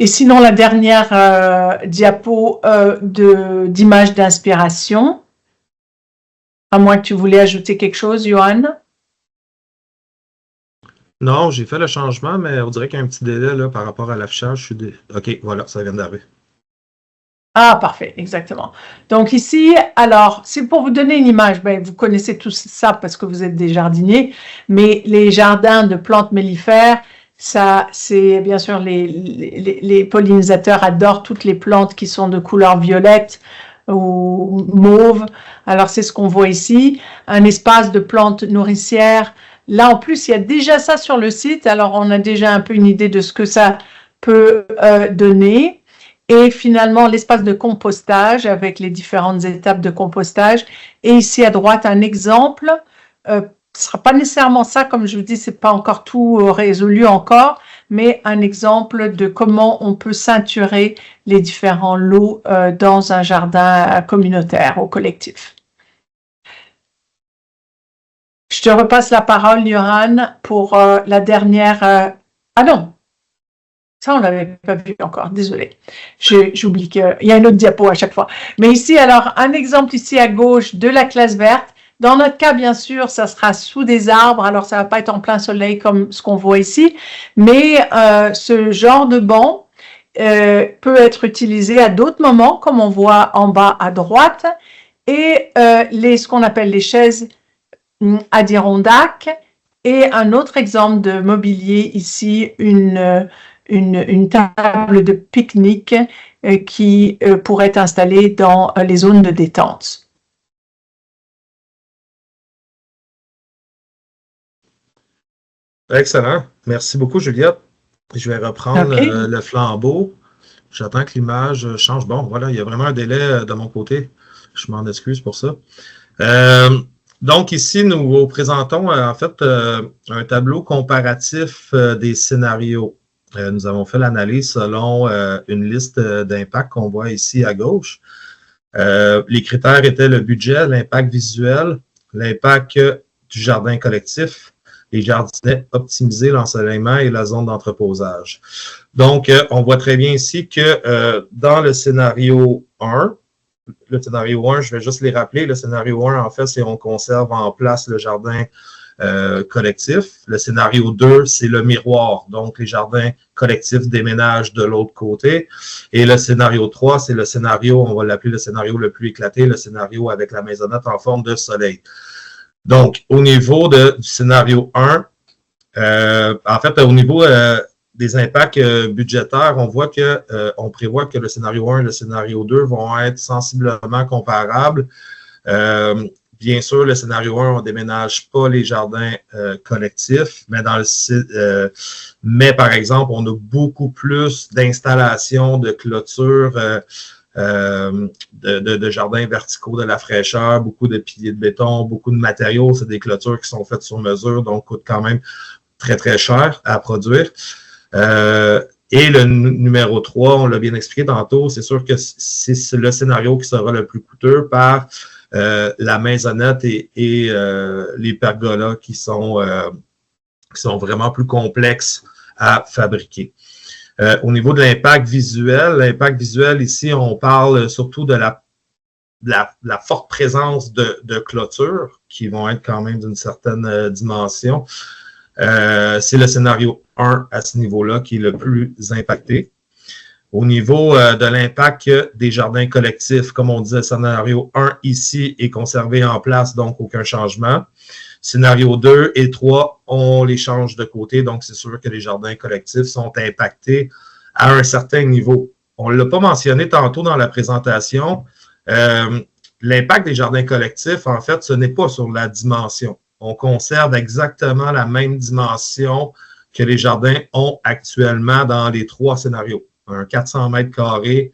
Et sinon, la dernière diapo d'image d'inspiration, à moins que tu voulais ajouter quelque chose, Johan? Non, j'ai fait le changement, mais on dirait qu'il y a un petit délai là, par rapport à l'affichage. OK, voilà, ça vient d'arriver. Ah, parfait, exactement. Donc ici, alors, c'est pour vous donner une image. Ben, vous connaissez tous ça parce que vous êtes des jardiniers, mais les jardins de plantes mellifères, Ça, c'est bien sûr les pollinisateurs adorent toutes les plantes qui sont de couleur violette ou mauve. Alors, c'est ce qu'on voit ici, un espace de plantes nourricières. Là, en plus, il y a déjà ça sur le site. Alors, on a déjà un peu une idée de ce que ça peut donner. Et finalement, l'espace de compostage avec les différentes étapes de compostage. Et ici, à droite, un exemple. Ce ne sera pas nécessairement ça, comme je vous dis, c'est pas encore tout résolu encore, mais un exemple de comment on peut ceinturer les différents lots dans un jardin communautaire ou collectif. Je te repasse la parole, Yohan, pour la dernière... Ah non, ça, on ne l'avait pas vu encore, désolé. J'oublie qu'il y a une autre diapo à chaque fois. Mais ici, alors, un exemple ici à gauche de la classe verte. Dans notre cas, bien sûr, ça sera sous des arbres, alors ça ne va pas être en plein soleil comme ce qu'on voit ici, mais ce genre de banc peut être utilisé à d'autres moments, comme on voit en bas à droite, et ce qu'on appelle les chaises Adirondack, et un autre exemple de mobilier ici, une table de pique-nique qui pourrait être installée dans les zones de détente. Excellent. Merci beaucoup, Juliette. Je vais reprendre le flambeau. J'attends que l'image change. Bon, voilà, il y a vraiment un délai de mon côté. Je m'en excuse pour ça. Donc, ici, nous vous présentons en fait un tableau comparatif des scénarios. Nous avons fait l'analyse selon une liste d'impact qu'on voit ici à gauche. Les critères étaient le budget, l'impact visuel, l'impact du jardin collectif, les jardinets optimisés, l'ensoleillement et la zone d'entreposage. Donc, on voit très bien ici que dans le scénario 1, je vais juste les rappeler, le scénario 1, en fait, c'est on conserve en place le jardin collectif. Le scénario 2, c'est le miroir. Donc, les jardins collectifs déménagent de l'autre côté. Et le scénario 3, c'est le scénario, on va l'appeler le scénario le plus éclaté, le scénario avec la maisonnette en forme de soleil. Donc, au niveau du scénario 1, en fait, au niveau des impacts budgétaires, on voit que on prévoit que le scénario 1 et le scénario 2 vont être sensiblement comparables. Bien sûr, le scénario 1, on ne déménage pas les jardins collectifs, mais mais par exemple, on a beaucoup plus d'installations de clôtures de jardins verticaux, de la fraîcheur, beaucoup de piliers de béton, beaucoup de matériaux. C'est des clôtures qui sont faites sur mesure, donc coûtent quand même très, très cher à produire. Et le numéro 3, on l'a bien expliqué tantôt, c'est sûr que c'est le scénario qui sera le plus coûteux par la maisonnette et les pergolas qui sont vraiment plus complexes à fabriquer. Au niveau de l'impact visuel ici, on parle surtout de la forte présence de clôtures qui vont être quand même d'une certaine dimension. C'est le scénario 1 à ce niveau-là qui est le plus impacté. Au niveau de l'impact des jardins collectifs, comme on disait, scénario 1 ici est conservé en place, donc aucun changement. Scénario 2 et 3, on les change de côté, donc c'est sûr que les jardins collectifs sont impactés à un certain niveau. On ne l'a pas mentionné tantôt dans la présentation. L'impact des jardins collectifs, en fait, ce n'est pas sur la dimension. On conserve exactement la même dimension que les jardins ont actuellement dans les 3 scénarios. Un 400 mètres carrés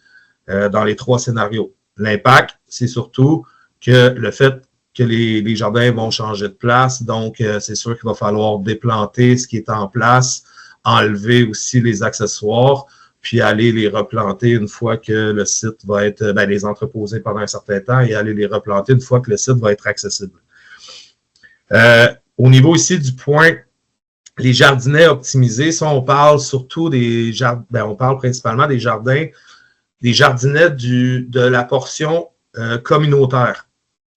dans les 3 scénarios. L'impact, c'est surtout que le fait que les jardins vont changer de place, donc c'est sûr qu'il va falloir déplanter ce qui est en place, enlever aussi les accessoires, puis aller les replanter une fois que le site va être, les entreposer pendant un certain temps et aller les replanter une fois que le site va être accessible. Au niveau ici du point, les jardinets optimisés, ça on parle surtout des jardins, on parle principalement des jardins, des jardinets de la portion communautaire.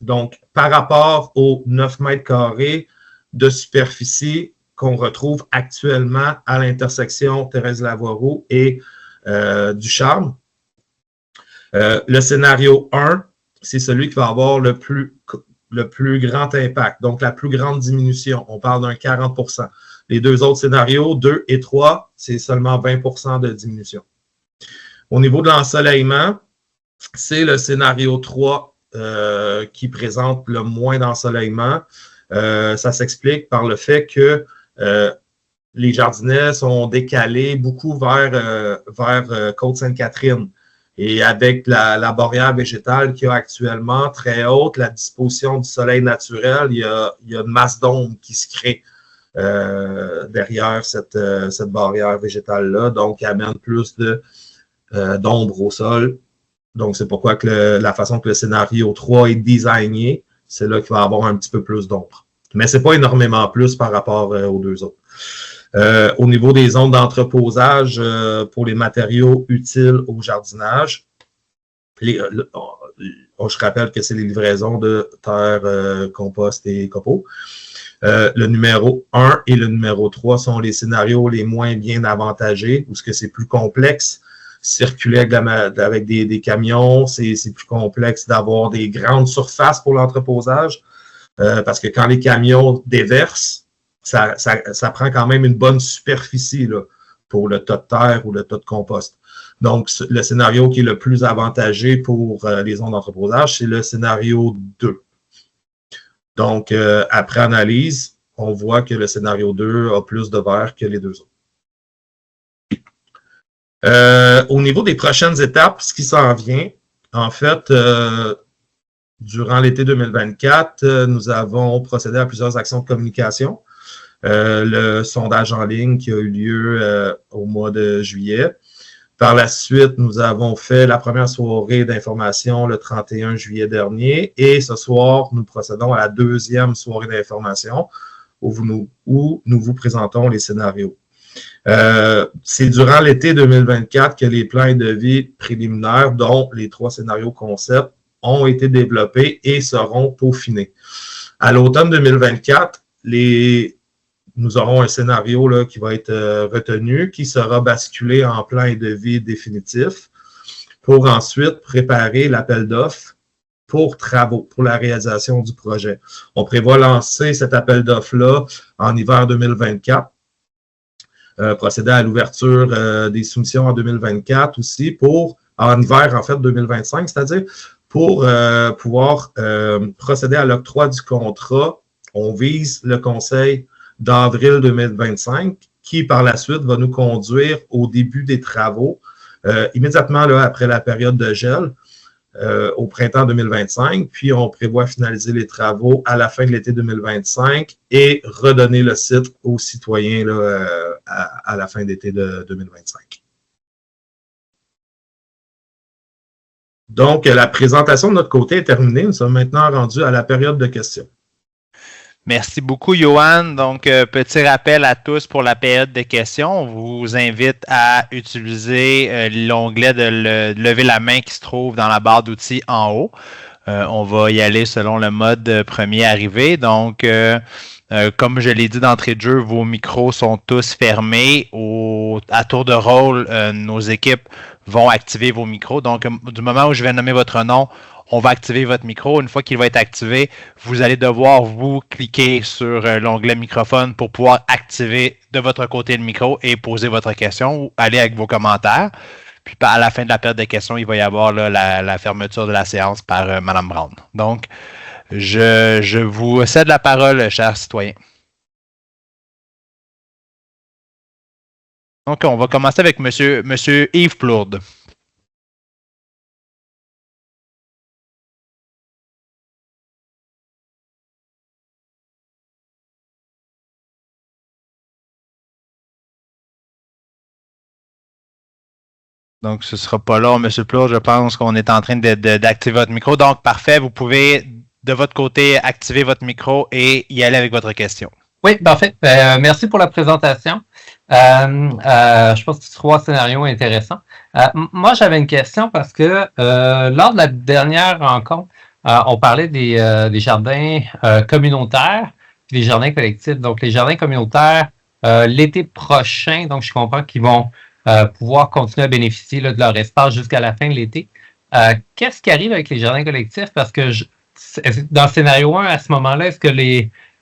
Donc, par rapport aux 9 mètres carrés de superficie qu'on retrouve actuellement à l'intersection Thérèse Lavoie-Roux et du Charme, le scénario 1, c'est celui qui va avoir le plus grand impact, donc la plus grande diminution. On parle d'un 40 %. Les deux autres scénarios, 2 et 3, c'est seulement 20% de diminution. Au niveau de l'ensoleillement, c'est le scénario 3 qui présente le moins d'ensoleillement. Ça s'explique par le fait que les jardinets sont décalés beaucoup vers Côte-Sainte-Catherine. Et avec la barrière végétale qu'il y a actuellement très haute, la disposition du soleil naturel, il y a une masse d'ombre qui se crée derrière cette barrière végétale-là, donc qui amène plus d'ombre au sol. Donc, c'est pourquoi que la façon que le scénario 3 est designé, c'est là qu'il va avoir un petit peu plus d'ombre. Mais c'est pas énormément plus par rapport aux deux autres. Au niveau des zones d'entreposage pour les matériaux utiles au jardinage, je rappelle que c'est les livraisons de terre, compost et copeaux. Le numéro 1 et le numéro 3 sont les scénarios les moins bien avantagés, où c'est plus complexe. Circuler avec des camions, c'est plus complexe d'avoir des grandes surfaces pour l'entreposage, parce que quand les camions déversent, ça prend quand même une bonne superficie là, pour le tas de terre ou le tas de compost. Donc, le scénario qui est le plus avantagé pour les zones d'entreposage, c'est le scénario 2. Donc, après analyse, on voit que le scénario 2 a plus de vert que les deux autres. Au niveau des prochaines étapes, ce qui s'en vient, en fait, durant l'été 2024, nous avons procédé à plusieurs actions de communication. Le sondage en ligne qui a eu lieu au mois de juillet. Par la suite, nous avons fait la première soirée d'information le 31 juillet dernier et ce soir, nous procédons à la deuxième soirée d'information où nous vous présentons les scénarios. C'est durant l'été 2024 que les plans et devis préliminaires, dont les 3 scénarios concept, ont été développés et seront peaufinés. À l'automne 2024, nous aurons un scénario là, qui va être retenu, qui sera basculé en plan et devis définitif pour ensuite préparer l'appel d'offres pour travaux, pour la réalisation du projet. On prévoit lancer cet appel d'offres-là en hiver 2024, procéder à l'ouverture des soumissions en 2024 aussi en hiver en fait 2025, c'est-à-dire pour pouvoir procéder à l'octroi du contrat. On vise le conseil d'avril 2025, qui par la suite va nous conduire au début des travaux, immédiatement là, après la période de gel, au printemps 2025, puis on prévoit finaliser les travaux à la fin de l'été 2025 et redonner le site aux citoyens là, à la fin d'été de 2025. Donc, la présentation de notre côté est terminée. Nous sommes maintenant rendus à la période de questions. Merci beaucoup, Johan. Donc, petit rappel à tous pour la période de questions. On vous invite à utiliser l'onglet de lever la main qui se trouve dans la barre d'outils en haut. On va y aller selon le mode premier arrivé. Donc, comme je l'ai dit d'entrée de jeu, vos micros sont tous fermés. À tour de rôle, nos équipes vont activer vos micros. Donc, du moment où je vais nommer votre nom, on va activer votre micro. Une fois qu'il va être activé, vous allez devoir vous cliquer sur l'onglet microphone pour pouvoir activer de votre côté le micro et poser votre question ou aller avec vos commentaires. Puis à la fin de la période de questions, il va y avoir là, la fermeture de la séance par Mme Brown. Donc, je vous cède la parole, chers citoyens. Donc, on va commencer avec Monsieur Yves Plourde. Donc, ce ne sera pas long, M. Plourde. Je pense qu'on est en train d'activer votre micro. Donc, parfait. Vous pouvez, de votre côté, activer votre micro et y aller avec votre question. Oui, parfait. Merci pour la présentation. Je pense que c'est 3 scénarios intéressants. Moi, j'avais une question parce que lors de la dernière rencontre, on parlait des jardins communautaires et des jardins collectifs. Donc, les jardins communautaires, l'été prochain, donc je comprends qu'ils vont pouvoir continuer à bénéficier là, de leur espace jusqu'à la fin de l'été. Qu'est-ce qui arrive avec les jardins collectifs? Parce que dans le scénario 1, à ce moment-là, est-ce que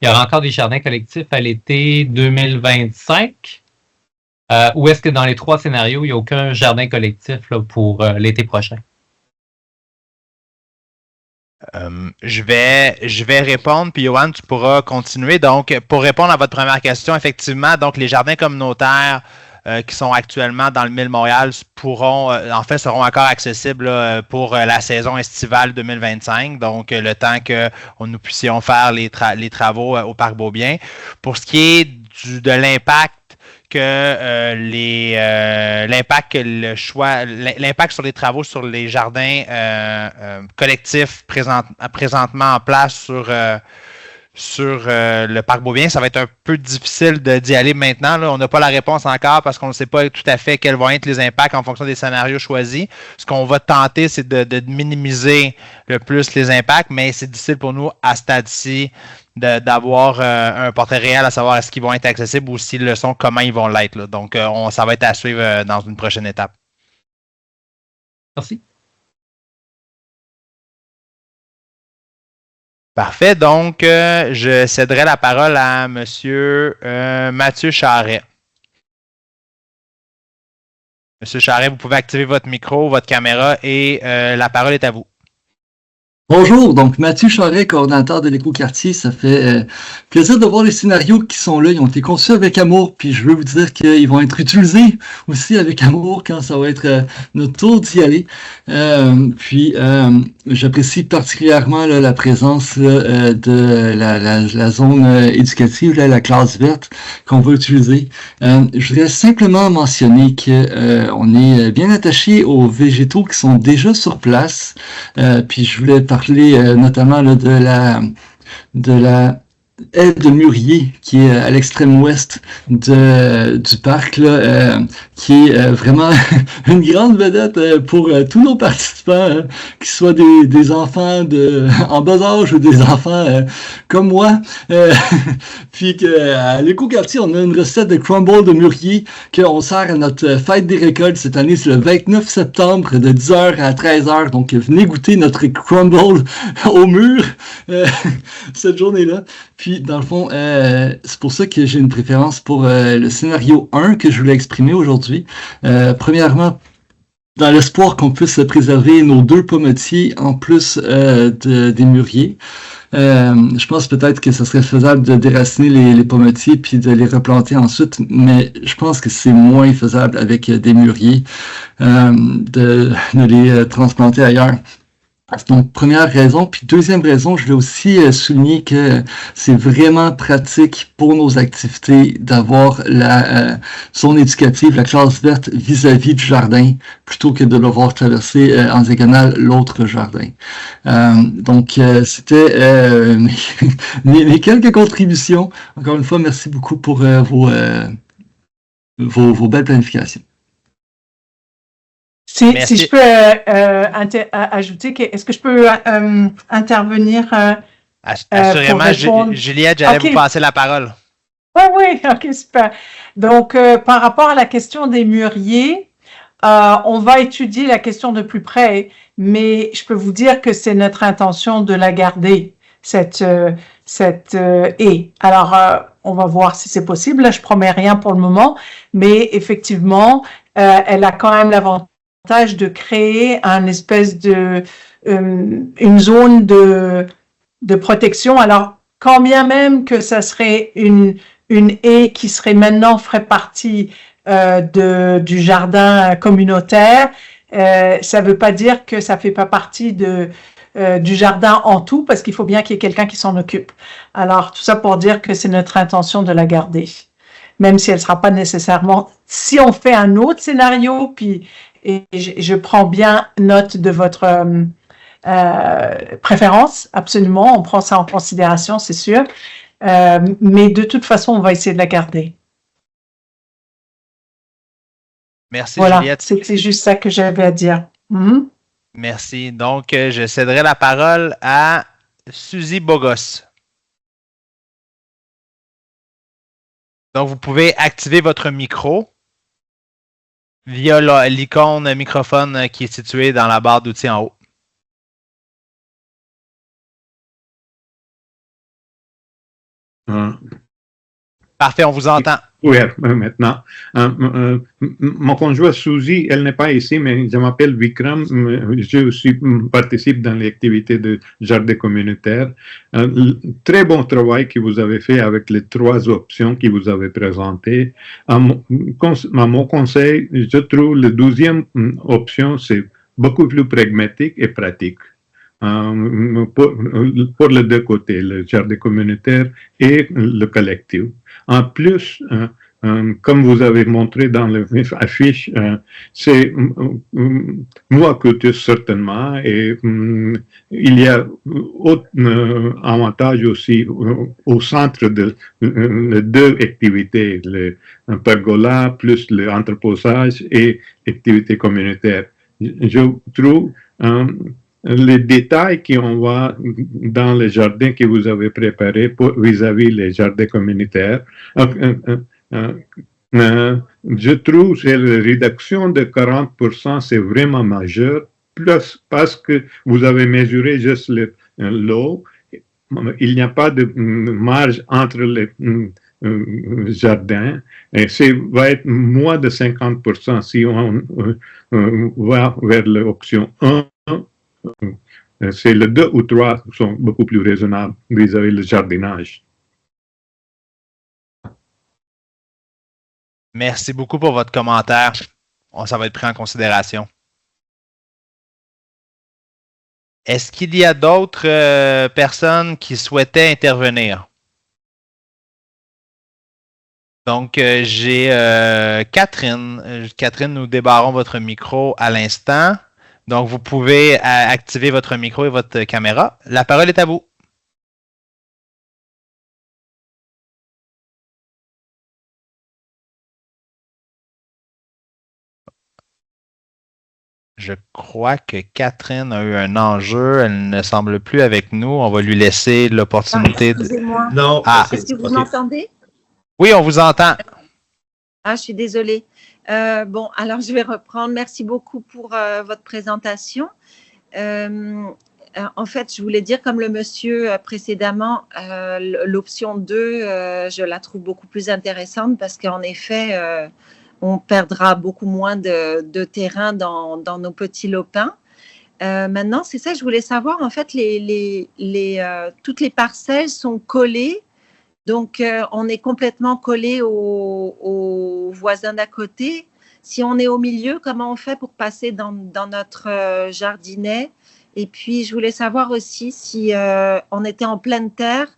il y aura encore des jardins collectifs à l'été 2025? Ou est-ce que dans les 3 scénarios, il n'y a aucun jardin collectif là, pour l'été prochain? Je vais répondre, puis Johan, tu pourras continuer. Donc, pour répondre à votre première question, effectivement, donc les jardins communautaires qui sont actuellement dans le Mille Montréal seront encore accessibles là, pour la saison estivale 2025, donc le temps que nous puissions faire les travaux au Parc Beaubien. Pour ce qui est de l'impact l'impact sur les travaux sur les jardins collectifs présentement en place sur le Parc Beaubien, ça va être un peu difficile d'y aller maintenant. Là. On n'a pas la réponse encore parce qu'on ne sait pas tout à fait quels vont être les impacts en fonction des scénarios choisis. Ce qu'on va tenter, c'est de minimiser le plus les impacts, mais c'est difficile pour nous à ce stade-ci d'avoir un portrait réel à savoir est-ce qu'ils vont être accessibles ou s'ils le sont, comment ils vont l'être. Là. Donc, ça va être à suivre dans une prochaine étape. Merci. Parfait. Donc, je céderai la parole à M. Mathieu Charret. Monsieur Charret, vous pouvez activer votre micro, votre caméra et la parole est à vous. Bonjour, donc Mathieu Charret, coordinateur de l'Écoquartier. Ça fait plaisir de voir les scénarios qui sont là. Ils ont été conçus avec amour, puis je veux vous dire qu'ils vont être utilisés aussi avec amour quand ça va être notre tour d'y aller. J'apprécie particulièrement là, la présence là, de la zone éducative, là, la classe verte qu'on va utiliser. Je voudrais simplement mentionner que on est bien attaché aux végétaux qui sont déjà sur place. Puis je voulais parler notamment là, de la haie de mûrier qui est à l'extrême ouest du parc, là, qui est vraiment une grande vedette pour tous nos participants, qu'ils soient des enfants en bas âge ou des enfants comme moi. Puis qu'à l'Écoquartier, on a une recette de crumble de mûrier qu'on sert à notre fête des récoltes. Cette année, c'est le 29 septembre de 10h à 13h. Donc, venez goûter notre crumble au mur cette journée-là. Puis, dans le fond, c'est pour ça que j'ai une préférence pour le scénario 1 que je voulais exprimer aujourd'hui. Premièrement, dans l'espoir qu'on puisse préserver nos 2 pommetiers en plus des mûriers. Je pense peut-être que ce serait faisable de déraciner les pommetiers puis de les replanter ensuite, mais je pense que c'est moins faisable avec des mûriers de les transplanter ailleurs. Donc, première raison. Puis deuxième raison, je voulais aussi souligner que c'est vraiment pratique pour nos activités d'avoir la zone éducative, la classe verte vis-à-vis du jardin, plutôt que de devoir traverser en diagonale l'autre jardin. C'était mes quelques contributions. Encore une fois, merci beaucoup pour vos belles planifications. Si je peux ajouter, est-ce que je peux intervenir Assurément, Juliette, j'allais vous passer la parole. Oui, ok, super. Donc, par rapport à la question des mûriers, on va étudier la question de plus près, mais je peux vous dire que c'est notre intention de la garder, cette haie. Alors, on va voir si c'est possible. Là, je promets rien pour le moment, mais effectivement, elle a quand même l'avantage de créer une espèce de une zone de protection. Alors, quand bien même que ça serait une haie qui ferait partie du jardin communautaire, ça veut pas dire que ça fait pas partie du jardin en tout, parce qu'il faut bien qu'il y ait quelqu'un qui s'en occupe. Alors, tout ça pour dire que c'est notre intention de la garder, même si elle sera pas nécessairement. Si on fait un autre scénario, et je prends bien note de votre préférence, absolument, on prend ça en considération, c'est sûr. Mais de toute façon, on va essayer de la garder. Merci, voilà, Juliette. C'est juste ça que j'avais à dire. Merci. Donc, je céderai la parole à Suzy Bogos. Donc, vous pouvez activer votre micro via l'icône microphone qui est située dans la barre d'outils en haut. Parfait, on vous entend. Oui, maintenant. Mon conjoint Suzy, elle n'est pas ici, mais je m'appelle Vikram. Je aussi participe dans l'activité de jardin communautaire. Très bon travail que vous avez fait avec les 3 options que vous avez présentées. À mon conseil, je trouve la 12e option, c'est beaucoup plus pragmatique et pratique. Pour les 2 côtés, le jardin communautaire et le collectif. En plus, comme vous avez montré dans l'affiche, c'est moins coûteux certainement et il y a autre avantage aussi au centre de les 2 activités, le pergola plus l'entreposage et activité communautaire. Je trouve les détails qu'on voit dans les jardins que vous avez préparés vis-à-vis les jardins communautaires, je trouve que la réduction de 40%, c'est vraiment majeur, plus parce que vous avez mesuré juste l'eau, il n'y a pas de marge entre les jardins, et va être moins de 50% si on va vers l'option 1. C'est le 2 ou 3 qui sont beaucoup plus raisonnables vis-à-vis du jardinage. Merci beaucoup pour votre commentaire. Ça va être pris en considération. Est-ce qu'il y a d'autres personnes qui souhaitaient intervenir? Donc, j'ai Catherine. Catherine, nous débarrons votre micro à l'instant. Donc, vous pouvez activer votre micro et votre caméra. La parole est à vous. Je crois que Catherine a eu un enjeu. Elle ne semble plus avec nous. On va lui laisser l'opportunité de... Excusez-moi. Non. Est-ce que vous m'entendez? Oui, on vous entend. Ah, je suis désolée. Bon, alors je vais reprendre. Merci beaucoup pour votre présentation. En fait, je voulais dire, comme le monsieur précédemment, l'option 2, je la trouve beaucoup plus intéressante parce qu'en effet, on perdra beaucoup moins de terrain dans nos petits lopins. Maintenant, c'est ça, je voulais savoir, en fait, toutes les parcelles sont collées. Donc, on est complètement collé aux voisins d'à côté. Si on est au milieu, comment on fait pour passer dans notre jardinet? Et puis, je voulais savoir aussi si on était en pleine terre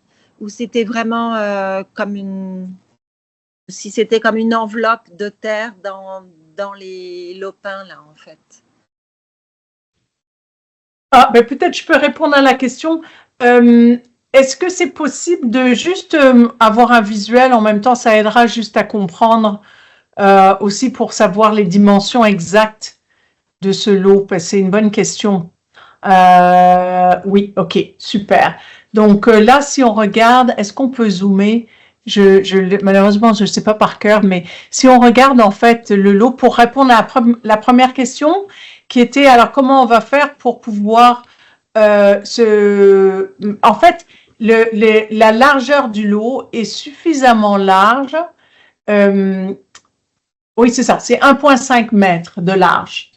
ou c'était vraiment si c'était comme une enveloppe de terre dans les lopins, là, en fait. Ah, ben peut-être je peux répondre à la question. Est-ce que c'est possible de juste avoir un visuel en même temps? Ça aidera juste à comprendre aussi pour savoir les dimensions exactes de ce lot. C'est une bonne question. Oui, ok, super. Donc là, si on regarde, est-ce qu'on peut zoomer? Malheureusement, je ne sais pas par cœur, mais si on regarde en fait le lot pour répondre à la première question qui était alors comment on va faire pour pouvoir en fait, la largeur du lot est suffisamment large. Oui, c'est ça, c'est 1,5 mètres de large.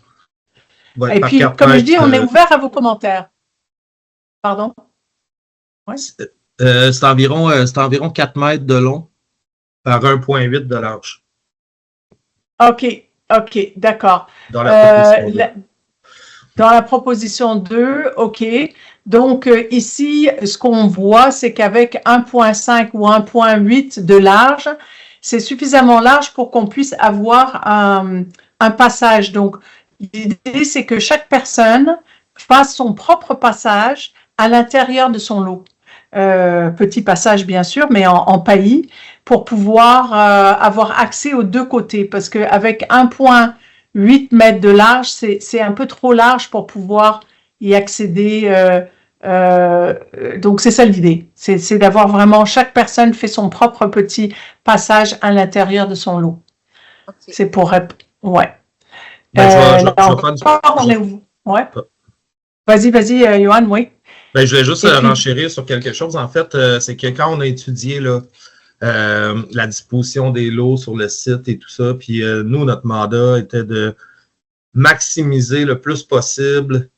Ouais, et puis, comme je dis, on est ouvert à vos commentaires. Pardon? Ouais. C'est environ 4 mètres de long par 1,8 de large. OK, d'accord. Dans la proposition 2, OK. Donc, ici, ce qu'on voit, c'est qu'avec 1,5 ou 1,8 de large, c'est suffisamment large pour qu'on puisse avoir un passage. Donc, l'idée, c'est que chaque personne fasse son propre passage à l'intérieur de son lot. Petit passage, bien sûr, mais en paillis, pour pouvoir avoir accès aux 2 côtés. Parce qu'avec 1,8 mètres de large, c'est un peu trop large pour pouvoir y accéder. Donc, c'est ça l'idée. C'est d'avoir vraiment, chaque personne fait son propre petit passage à l'intérieur de son lot. Okay. C'est pour... Ouais. Ben, Ouais. Vas-y, Johan, oui. Ben, je voulais juste Et puis- renchérir sur quelque chose. En fait, c'est que quand on a étudié là, la disposition des lots sur le site et tout ça, puis nous, notre mandat était de maximiser le plus possible.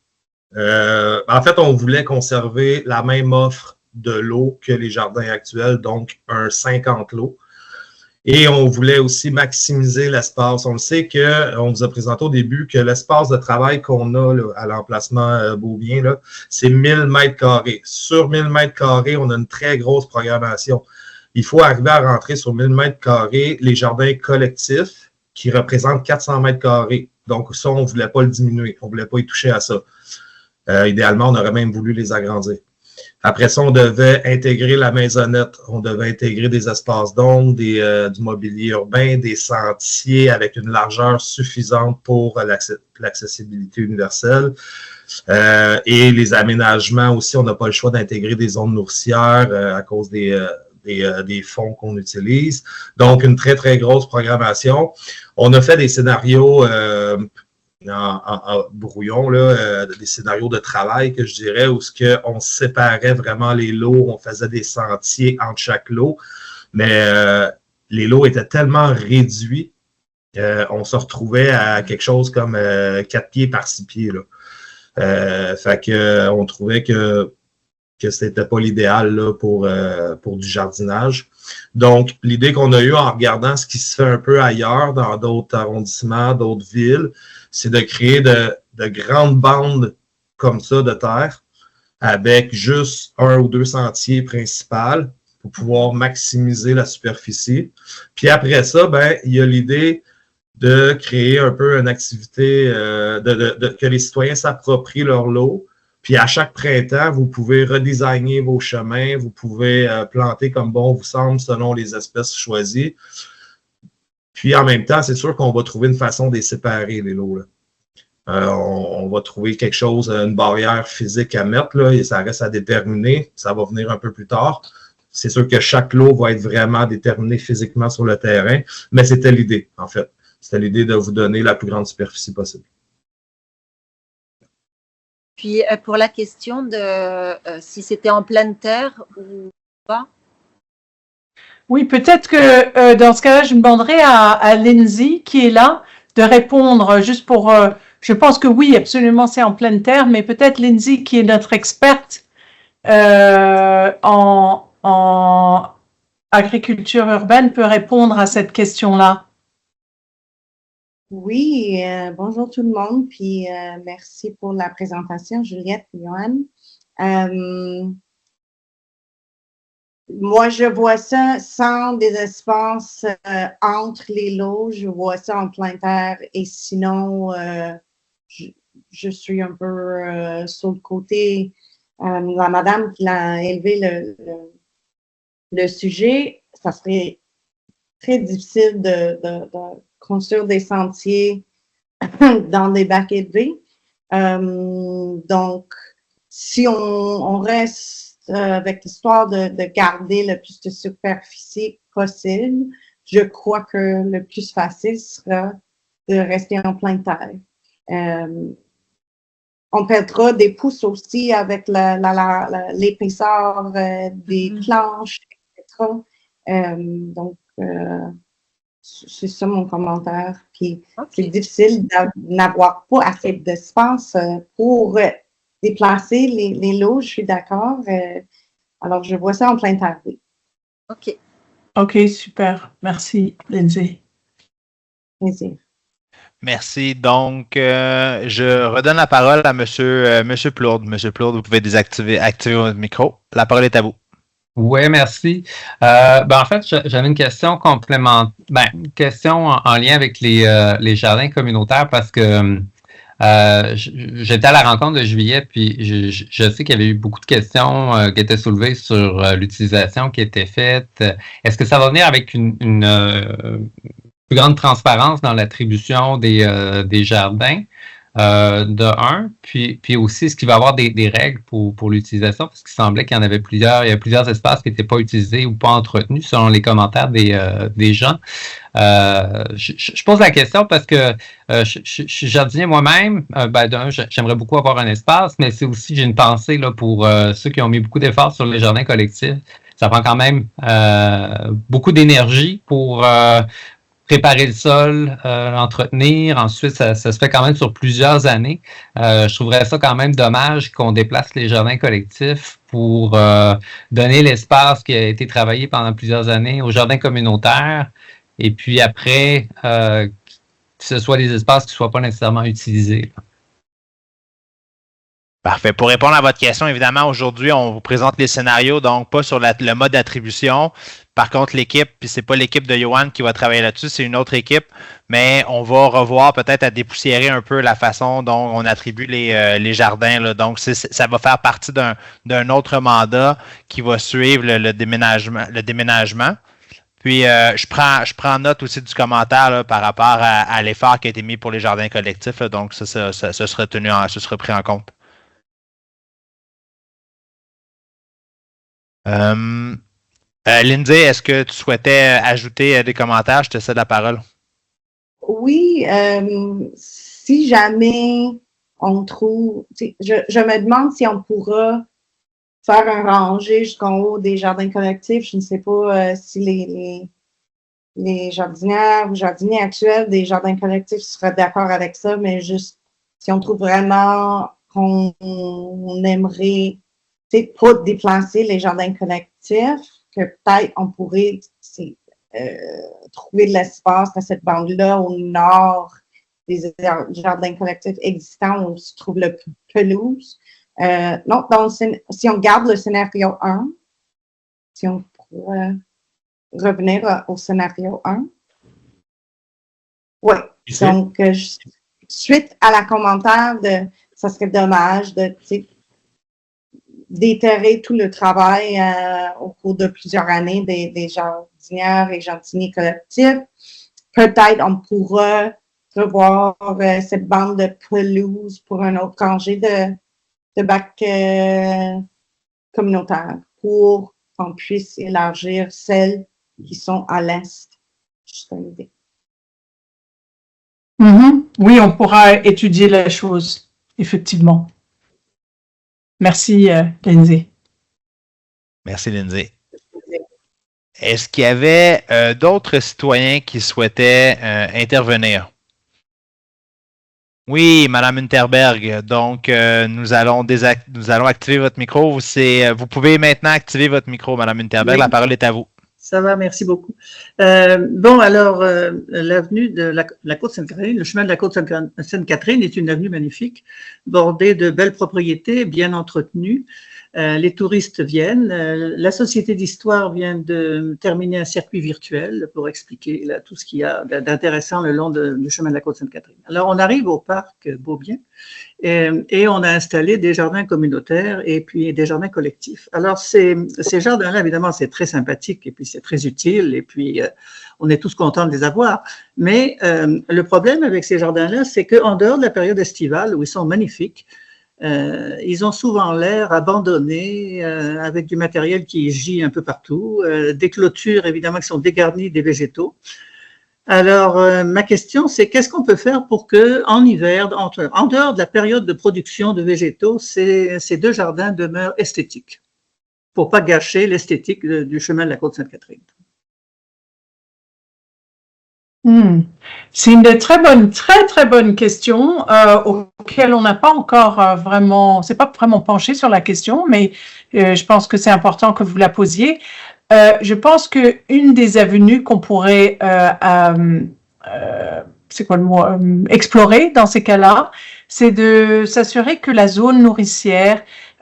En fait, on voulait conserver la même offre de lots que les jardins actuels, donc un 50 lots. Et on voulait aussi maximiser l'espace. On le sait qu'on vous a présenté au début que l'espace de travail qu'on a là, à l'emplacement Beaubien, là, c'est 1000 mètres carrés. Sur 1000 mètres carrés, on a une très grosse programmation. Il faut arriver à rentrer sur 1000 mètres carrés les jardins collectifs qui représentent 400 mètres carrés. Donc ça, on ne voulait pas le diminuer. On ne voulait pas y toucher à ça. Idéalement, on aurait même voulu les agrandir. Après ça, on devait intégrer la maisonnette, on devait intégrer des espaces d'ombre, du mobilier urbain, des sentiers avec une largeur suffisante pour l'accessibilité universelle. Et les aménagements aussi, on n'a pas le choix d'intégrer des zones nourricières à cause des fonds qu'on utilise. Donc, une très, très grosse programmation. On a fait des scénarios en brouillon, là, des scénarios de travail que je dirais, où on séparait vraiment les lots, on faisait des sentiers entre chaque lot, mais les lots étaient tellement réduits on se retrouvait à quelque chose comme 4 pieds par 6 pieds. Là. Fait que on trouvait que c'était pas l'idéal là, pour du jardinage. Donc, l'idée qu'on a eue en regardant ce qui se fait un peu ailleurs, dans d'autres arrondissements, d'autres villes, c'est de créer de grandes bandes comme ça de terre avec juste 1 ou 2 sentiers principaux pour pouvoir maximiser la superficie. Puis après ça, ben, il y a l'idée de créer un peu une activité, que les citoyens s'approprient leur lot. Puis à chaque printemps, vous pouvez redesigner vos chemins, vous pouvez planter comme bon vous semble selon les espèces choisies. Puis en même temps, c'est sûr qu'on va trouver une façon de les séparer, les lots. Là. On va trouver quelque chose, une barrière physique à mettre, là, et ça reste à déterminer. Ça va venir un peu plus tard. C'est sûr que chaque lot va être vraiment déterminé physiquement sur le terrain, mais c'était l'idée, en fait. C'était l'idée de vous donner la plus grande superficie possible. Puis pour la question de si c'était en pleine terre ou pas. Oui, peut-être que dans ce cas-là, je demanderai à Lindsay, qui est là, de répondre juste pour... je pense que oui, absolument, c'est en pleine terre, mais peut-être Lindsay, qui est notre experte en agriculture urbaine, peut répondre à cette question-là. Oui, bonjour tout le monde, puis merci pour la présentation, Juliette et Johan. Moi, je vois ça sans des espaces entre les lots, je vois ça en plein terre et sinon, je suis un peu sur le côté. La madame qui a élevé le sujet, ça serait très difficile de construire des sentiers dans des bacs élevés. Donc, si on reste avec l'histoire de garder le plus de superficie possible, je crois que le plus facile sera de rester en plein terre. On perdra des pousses aussi avec l'épaisseur des planches, etc. Donc, c'est ça mon commentaire. Puis, c'est difficile d'avoir pas assez d'espace pour déplacer les lots, je suis d'accord. Alors, je vois ça en plein terre. OK. OK, super. Merci, Lindsay. Plaisir. Merci. Donc, je redonne la parole à Monsieur Plourde. Monsieur Plourde, vous pouvez activer votre micro. La parole est à vous. Oui, merci. En fait, j'avais une question complémentaire, une question en lien avec les jardins communautaires parce que j'étais à la rencontre de juillet, puis je sais qu'il y avait eu beaucoup de questions qui étaient soulevées sur l'utilisation qui était faite. Est-ce que ça va venir avec une plus grande transparence dans l'attribution des jardins? de un, puis aussi est-ce qu'il va y avoir des règles pour l'utilisation, parce qu'il semblait qu'il y en avait plusieurs, il y a plusieurs espaces qui n'étaient pas utilisés ou pas entretenus selon les commentaires des gens. Je pose la question parce que je suis jardinier moi-même. D'un, j'aimerais beaucoup avoir un espace, mais c'est aussi, j'ai une pensée là, pour ceux qui ont mis beaucoup d'efforts sur les jardins collectifs. Ça prend quand même beaucoup d'énergie pour préparer le sol, l'entretenir. Ensuite, ça se fait quand même sur plusieurs années. Je trouverais ça quand même dommage qu'on déplace les jardins collectifs pour donner l'espace qui a été travaillé pendant plusieurs années aux jardins communautaires. Et puis après, que ce soit des espaces qui ne soient pas nécessairement utilisés. Parfait. Pour répondre à votre question, évidemment, aujourd'hui, on vous présente les scénarios, donc pas sur le mode d'attribution. Par contre, l'équipe, puis c'est pas l'équipe de Johan qui va travailler là-dessus, c'est une autre équipe, mais on va revoir peut-être à dépoussiérer un peu la façon dont on attribue les jardins, là. Donc, ça va faire partie d'un autre mandat qui va suivre le déménagement. Puis, je prends note aussi du commentaire là, par rapport à l'effort qui a été mis pour les jardins collectifs, là. Donc, ça sera pris en compte. Lindsay, est-ce que tu souhaitais ajouter des commentaires? Je te cède la parole. Oui, si jamais on trouve, je me demande si on pourra faire un rangé jusqu'en haut des jardins collectifs. Je ne sais pas si les jardinières ou jardiniers actuels des jardins collectifs seraient d'accord avec ça, mais juste si on trouve vraiment qu'on aimerait pas déplacer les jardins collectifs, que peut-être on pourrait trouver de l'espace à cette bande-là au nord des jardins collectifs existants où se trouve le pelouse. Non, donc, si on garde le scénario 1, si on pourrait revenir au scénario 1. Oui, donc, suite à la commentaire ça serait dommage d'éterrer tout le travail au cours de plusieurs années des jardinières et jardiniers collectifs. Peut-être on pourra revoir cette bande de pelouse pour un autre rangée de bacs communautaires pour qu'on puisse élargir celles qui sont à l'est. Juste une idée. Oui, on pourra étudier la chose, effectivement. Merci, Lindsay. Merci, Lindsay. Est-ce qu'il y avait d'autres citoyens qui souhaitaient intervenir? Oui, Madame Unterberg. Donc, nous allons activer votre micro. Vous pouvez maintenant activer votre micro, Madame Unterberg. Oui. La parole est à vous. Ça va, merci beaucoup. L'avenue de la côte Sainte-Catherine, le chemin de la côte Sainte-Catherine est une avenue magnifique, bordée de belles propriétés, bien entretenues. Les touristes viennent. La Société d'histoire vient de terminer un circuit virtuel pour expliquer là, tout ce qu'il y a d'intéressant le long du chemin de la côte Sainte-Catherine. Alors, on arrive au parc Beaubien et on a installé des jardins communautaires et puis des jardins collectifs. Alors, ces jardins-là, évidemment, c'est très sympathique et puis c'est très utile et puis on est tous contents de les avoir. Mais le problème avec ces jardins-là, c'est qu'en dehors de la période estivale, où ils sont magnifiques, ils ont souvent l'air abandonnés, avec du matériel qui gît un peu partout, des clôtures évidemment qui sont dégarnies des végétaux. Alors, ma question, c'est qu'est-ce qu'on peut faire pour que, en hiver, en dehors de la période de production de végétaux, ces deux jardins demeurent esthétiques, pour pas gâcher l'esthétique du chemin de la côte Sainte-Catherine? C'est une très bonne question auquel on n'a pas encore c'est pas vraiment penché sur la question, mais je pense que c'est important que vous la posiez. Je pense que une des avenues qu'on pourrait explorer dans ces cas-là, c'est de s'assurer que la zone nourricière,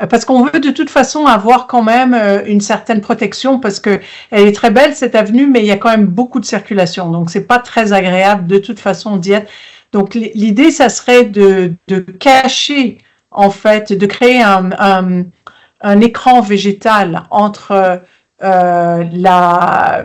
parce qu'on veut de toute façon avoir quand même une certaine protection, parce que elle est très belle cette avenue, mais il y a quand même beaucoup de circulation, donc c'est pas très agréable de toute façon d'y être. Donc l'idée, ça serait de cacher, en fait, de créer un écran végétal entre le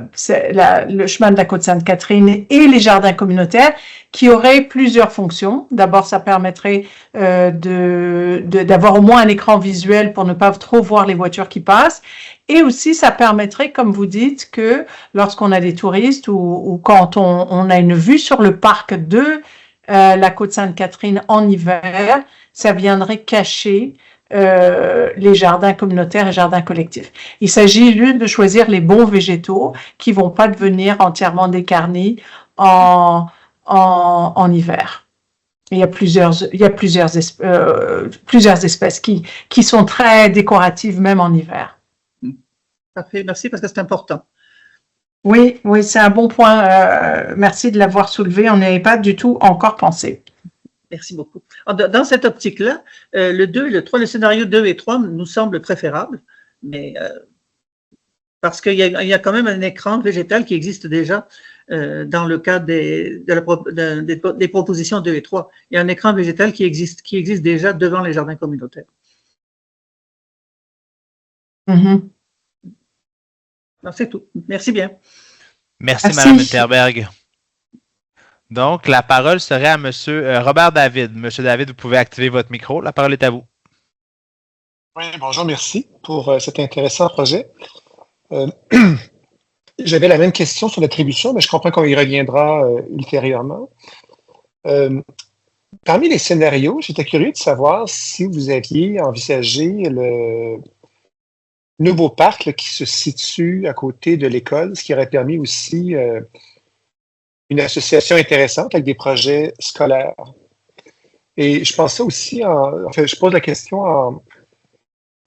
chemin de la Côte-Sainte-Catherine et les jardins communautaires qui auraient plusieurs fonctions. D'abord, ça permettrait d'avoir au moins un écran visuel pour ne pas trop voir les voitures qui passent. Et aussi, ça permettrait, comme vous dites, que lorsqu'on a des touristes ou quand on a une vue sur le parc de la Côte-Sainte-Catherine en hiver, ça viendrait cacher les jardins communautaires et jardins collectifs. Il s'agit juste de choisir les bons végétaux qui vont pas devenir entièrement décarnis en hiver. Il y a plusieurs espèces qui sont très décoratives même en hiver. Parfait, merci parce que c'est important. Oui, c'est un bon point. Merci de l'avoir soulevé. On n'y avait pas du tout encore pensé. Merci beaucoup. Dans cette optique-là, le 2 et le 3, le scénario 2 et 3 nous semblent préférables, mais parce qu'il y a quand même un écran végétal qui existe déjà dans le cadre des propositions 2 et 3. Il y a un écran végétal qui existe déjà devant les jardins communautaires. Mm-hmm. Non, c'est tout. Merci bien. Merci. Mme Unterberg. Donc, la parole serait à M. Robert David. M. David, vous pouvez activer votre micro. La parole est à vous. Oui, bonjour, merci pour cet intéressant projet. J'avais la même question sur l'attribution, mais je comprends qu'on y reviendra ultérieurement. Parmi les scénarios, j'étais curieux de savoir si vous aviez envisagé le nouveau parc là, qui se situe à côté de l'école, ce qui aurait permis aussi une association intéressante avec des projets scolaires. Et je pensais aussi, je pose la question en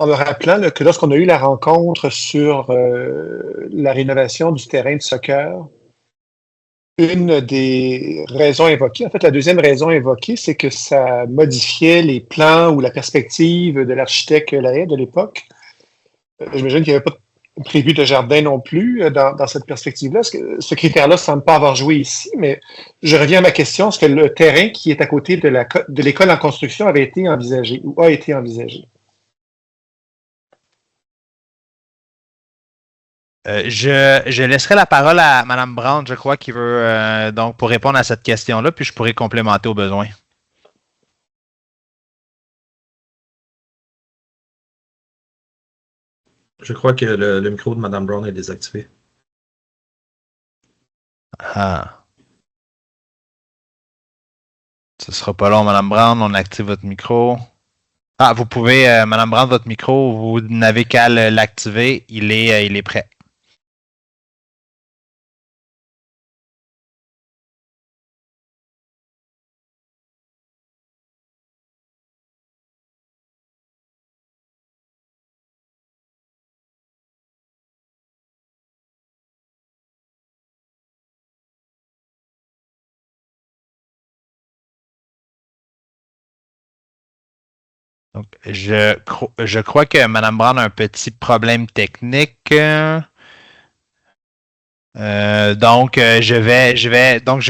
me rappelant là, que lorsqu'on a eu la rencontre sur la rénovation du terrain de soccer, une des raisons évoquées, en fait la deuxième raison évoquée, c'est que ça modifiait les plans ou la perspective de l'architecte Lahaye de l'époque. J'imagine qu'il n'y avait pas prévu de jardin non plus dans cette perspective-là. Ce critère-là ne semble pas avoir joué ici, mais je reviens à ma question. Est-ce que le terrain qui est à côté de l'école en construction avait été envisagé ou a été envisagé? Je laisserai la parole à Mme Brown, je crois, qui veut donc pour répondre à cette question-là, puis je pourrai complémenter au besoin. Je crois que le micro de Mme Brown est désactivé. Ah. Ce sera pas long, Mme Brown. On active votre micro. Ah, vous pouvez, Mme Brown, votre micro, vous n'avez qu'à l'activer. Il est prêt. Donc, je crois que Mme Brown a un petit problème technique. Donc, je vais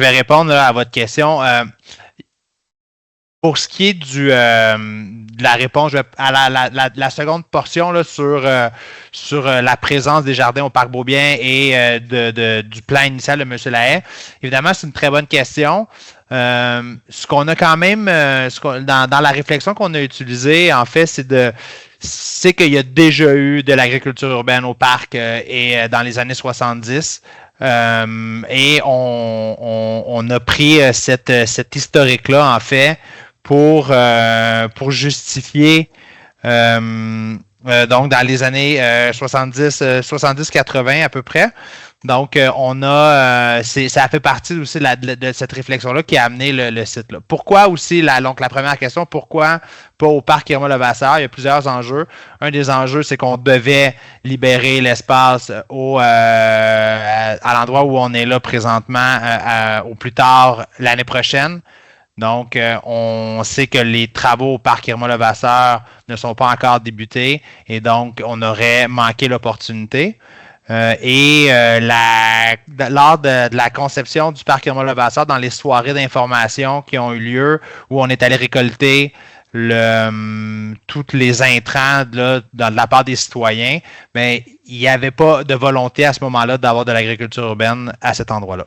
répondre là, à votre question. Pour ce qui est de la réponse à la seconde portion là, sur la présence des jardins au Parc Beaubien et du plan initial de M. Lahaye, évidemment, c'est une très bonne question. Ce qu'on a quand même, dans la réflexion qu'on a utilisée, en fait, c'est qu'il y a déjà eu de l'agriculture urbaine au parc et dans les années 70. Et on a pris cet historique-là, en fait, pour justifier donc dans les années 70-80 à peu près. Donc, ça fait partie aussi de cette réflexion-là qui a amené le site-là. Pourquoi aussi, donc la première question, pourquoi pas au parc Irma Levasseur? Il y a plusieurs enjeux. Un des enjeux, c'est qu'on devait libérer l'espace à l'endroit où on est là présentement au plus tard l'année prochaine. Donc, on sait que les travaux au parc Irma Levasseur ne sont pas encore débutés et donc, on aurait manqué l'opportunité. Lors de la conception du parc Irma Levasseur, dans les soirées d'information qui ont eu lieu, où on est allé récolter tous les intrants là, de la part des citoyens, mais il n'y avait pas de volonté à ce moment-là d'avoir de l'agriculture urbaine à cet endroit-là.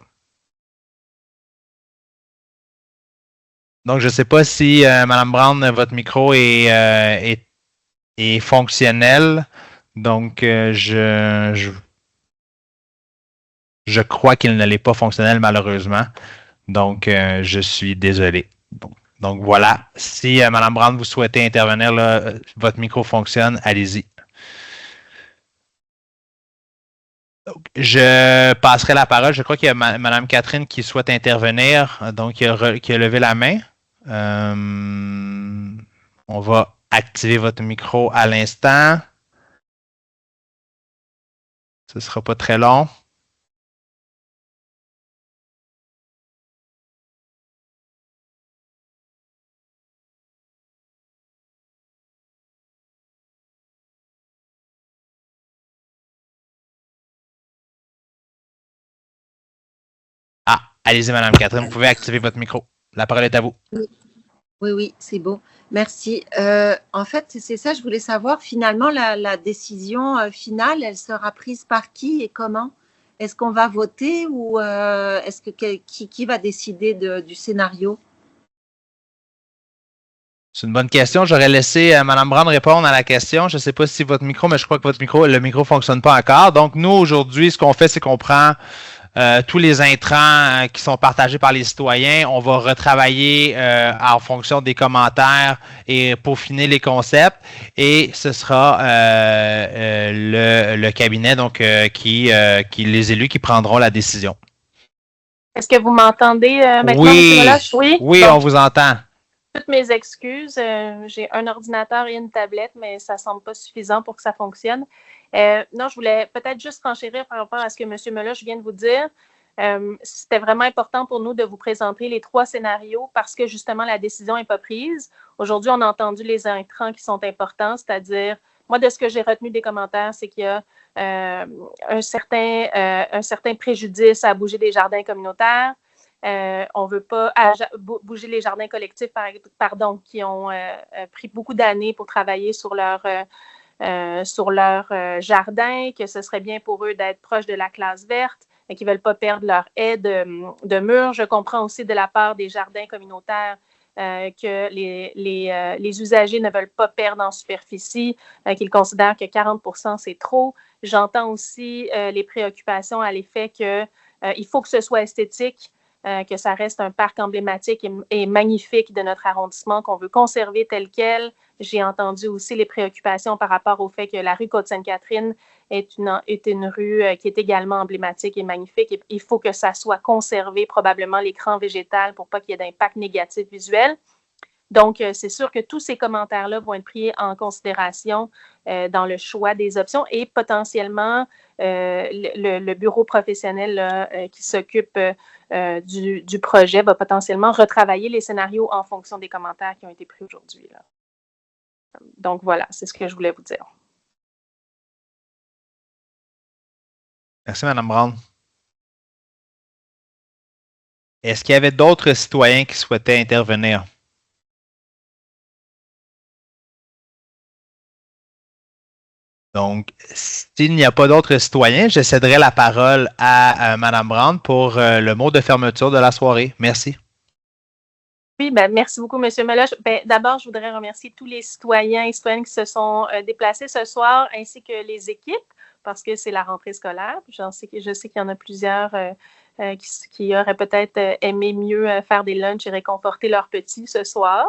Donc, je ne sais pas si, Mme Brown, votre micro est fonctionnel. Donc, je crois qu'il ne l'est pas fonctionnel, malheureusement. Donc, je suis désolé. Donc, voilà. Si, Mme Brown, vous souhaitez intervenir, là, votre micro fonctionne, allez-y. Donc, je passerai la parole. Je crois qu'il y a Mme Catherine qui souhaite intervenir, donc qui a levé la main. On va activer votre micro à l'instant. Ce ne sera pas très long. Ah, allez-y, Mme Catherine, vous pouvez activer votre micro. La parole est à vous. Oui, c'est beau. Merci. En fait, c'est ça, je voulais savoir, finalement, la décision finale, elle sera prise par qui et comment? Est-ce qu'on va voter ou est-ce que qui va décider du scénario? C'est une bonne question. J'aurais laissé Mme Brown répondre à la question. Je ne sais pas si votre micro, mais je crois que le micro ne fonctionne pas encore. Donc, nous, aujourd'hui, ce qu'on fait, c'est qu'on prend tous les intrants qui sont partagés par les citoyens. On va retravailler en fonction des commentaires et peaufiner les concepts. Et ce sera le cabinet donc les élus qui prendront la décision. Est-ce que vous m'entendez maintenant, Oui, M. Meloche? Oui, donc, on vous entend. Toutes mes excuses. J'ai un ordinateur et une tablette, mais ça ne semble pas suffisant pour que ça fonctionne. Non, je voulais peut-être juste renchérir par rapport à ce que M. Meloche vient de vous dire. C'était vraiment important pour nous de vous présenter les 3 scénarios parce que justement, la décision n'est pas prise. Aujourd'hui, on a entendu les intrants qui sont importants, c'est-à-dire, moi, de ce que j'ai retenu des commentaires, c'est qu'il y a un certain préjudice à bouger des jardins communautaires. On ne veut pas bouger les jardins collectifs, qui ont pris beaucoup d'années pour travailler sur leur jardin, que ce serait bien pour eux d'être proches de la classe verte et qu'ils ne veulent pas perdre leur haie de mur. Je comprends aussi de la part des jardins communautaires que les usagers ne veulent pas perdre en superficie, qu'ils considèrent que 40%, c'est trop. J'entends aussi les préoccupations à l'effet qu'il faut que ce soit esthétique, que ça reste un parc emblématique et magnifique de notre arrondissement qu'on veut conserver tel quel. J'ai entendu aussi les préoccupations par rapport au fait que la rue Côte-Sainte-Catherine est une rue qui est également emblématique et magnifique. Et il faut que ça soit conservé, probablement l'écran végétal, pour pas qu'il y ait d'impact négatif visuel. Donc, c'est sûr que tous ces commentaires-là vont être pris en considération dans le choix des options et potentiellement le bureau professionnel là, qui s'occupe du projet va potentiellement retravailler les scénarios en fonction des commentaires qui ont été pris aujourd'hui. Donc, voilà, c'est ce que je voulais vous dire. Merci, Mme Brown. Est-ce qu'il y avait d'autres citoyens qui souhaitaient intervenir? Donc, s'il n'y a pas d'autres citoyens, je céderai la parole à Mme Brown pour le mot de fermeture de la soirée. Merci. Oui, merci beaucoup, M. Meloche. D'abord, je voudrais remercier tous les citoyens et citoyennes qui se sont déplacés ce soir, ainsi que les équipes, parce que c'est la rentrée scolaire. Je sais qu'il y en a plusieurs qui auraient peut-être aimé mieux faire des lunchs et réconforter leurs petits ce soir.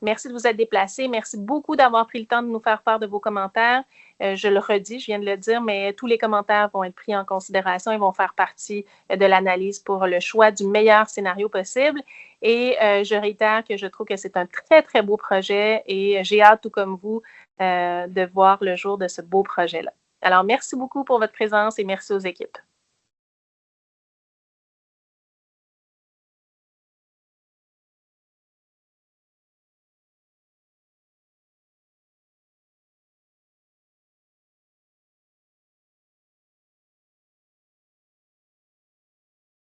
Merci de vous être déplacés. Merci beaucoup d'avoir pris le temps de nous faire part de vos commentaires. Je le redis, je viens de le dire, mais tous les commentaires vont être pris en considération et vont faire partie de l'analyse pour le choix du meilleur scénario possible. Et je réitère que je trouve que c'est un très, très beau projet et j'ai hâte, tout comme vous, de voir le jour de ce beau projet-là. Alors, merci beaucoup pour votre présence et merci aux équipes.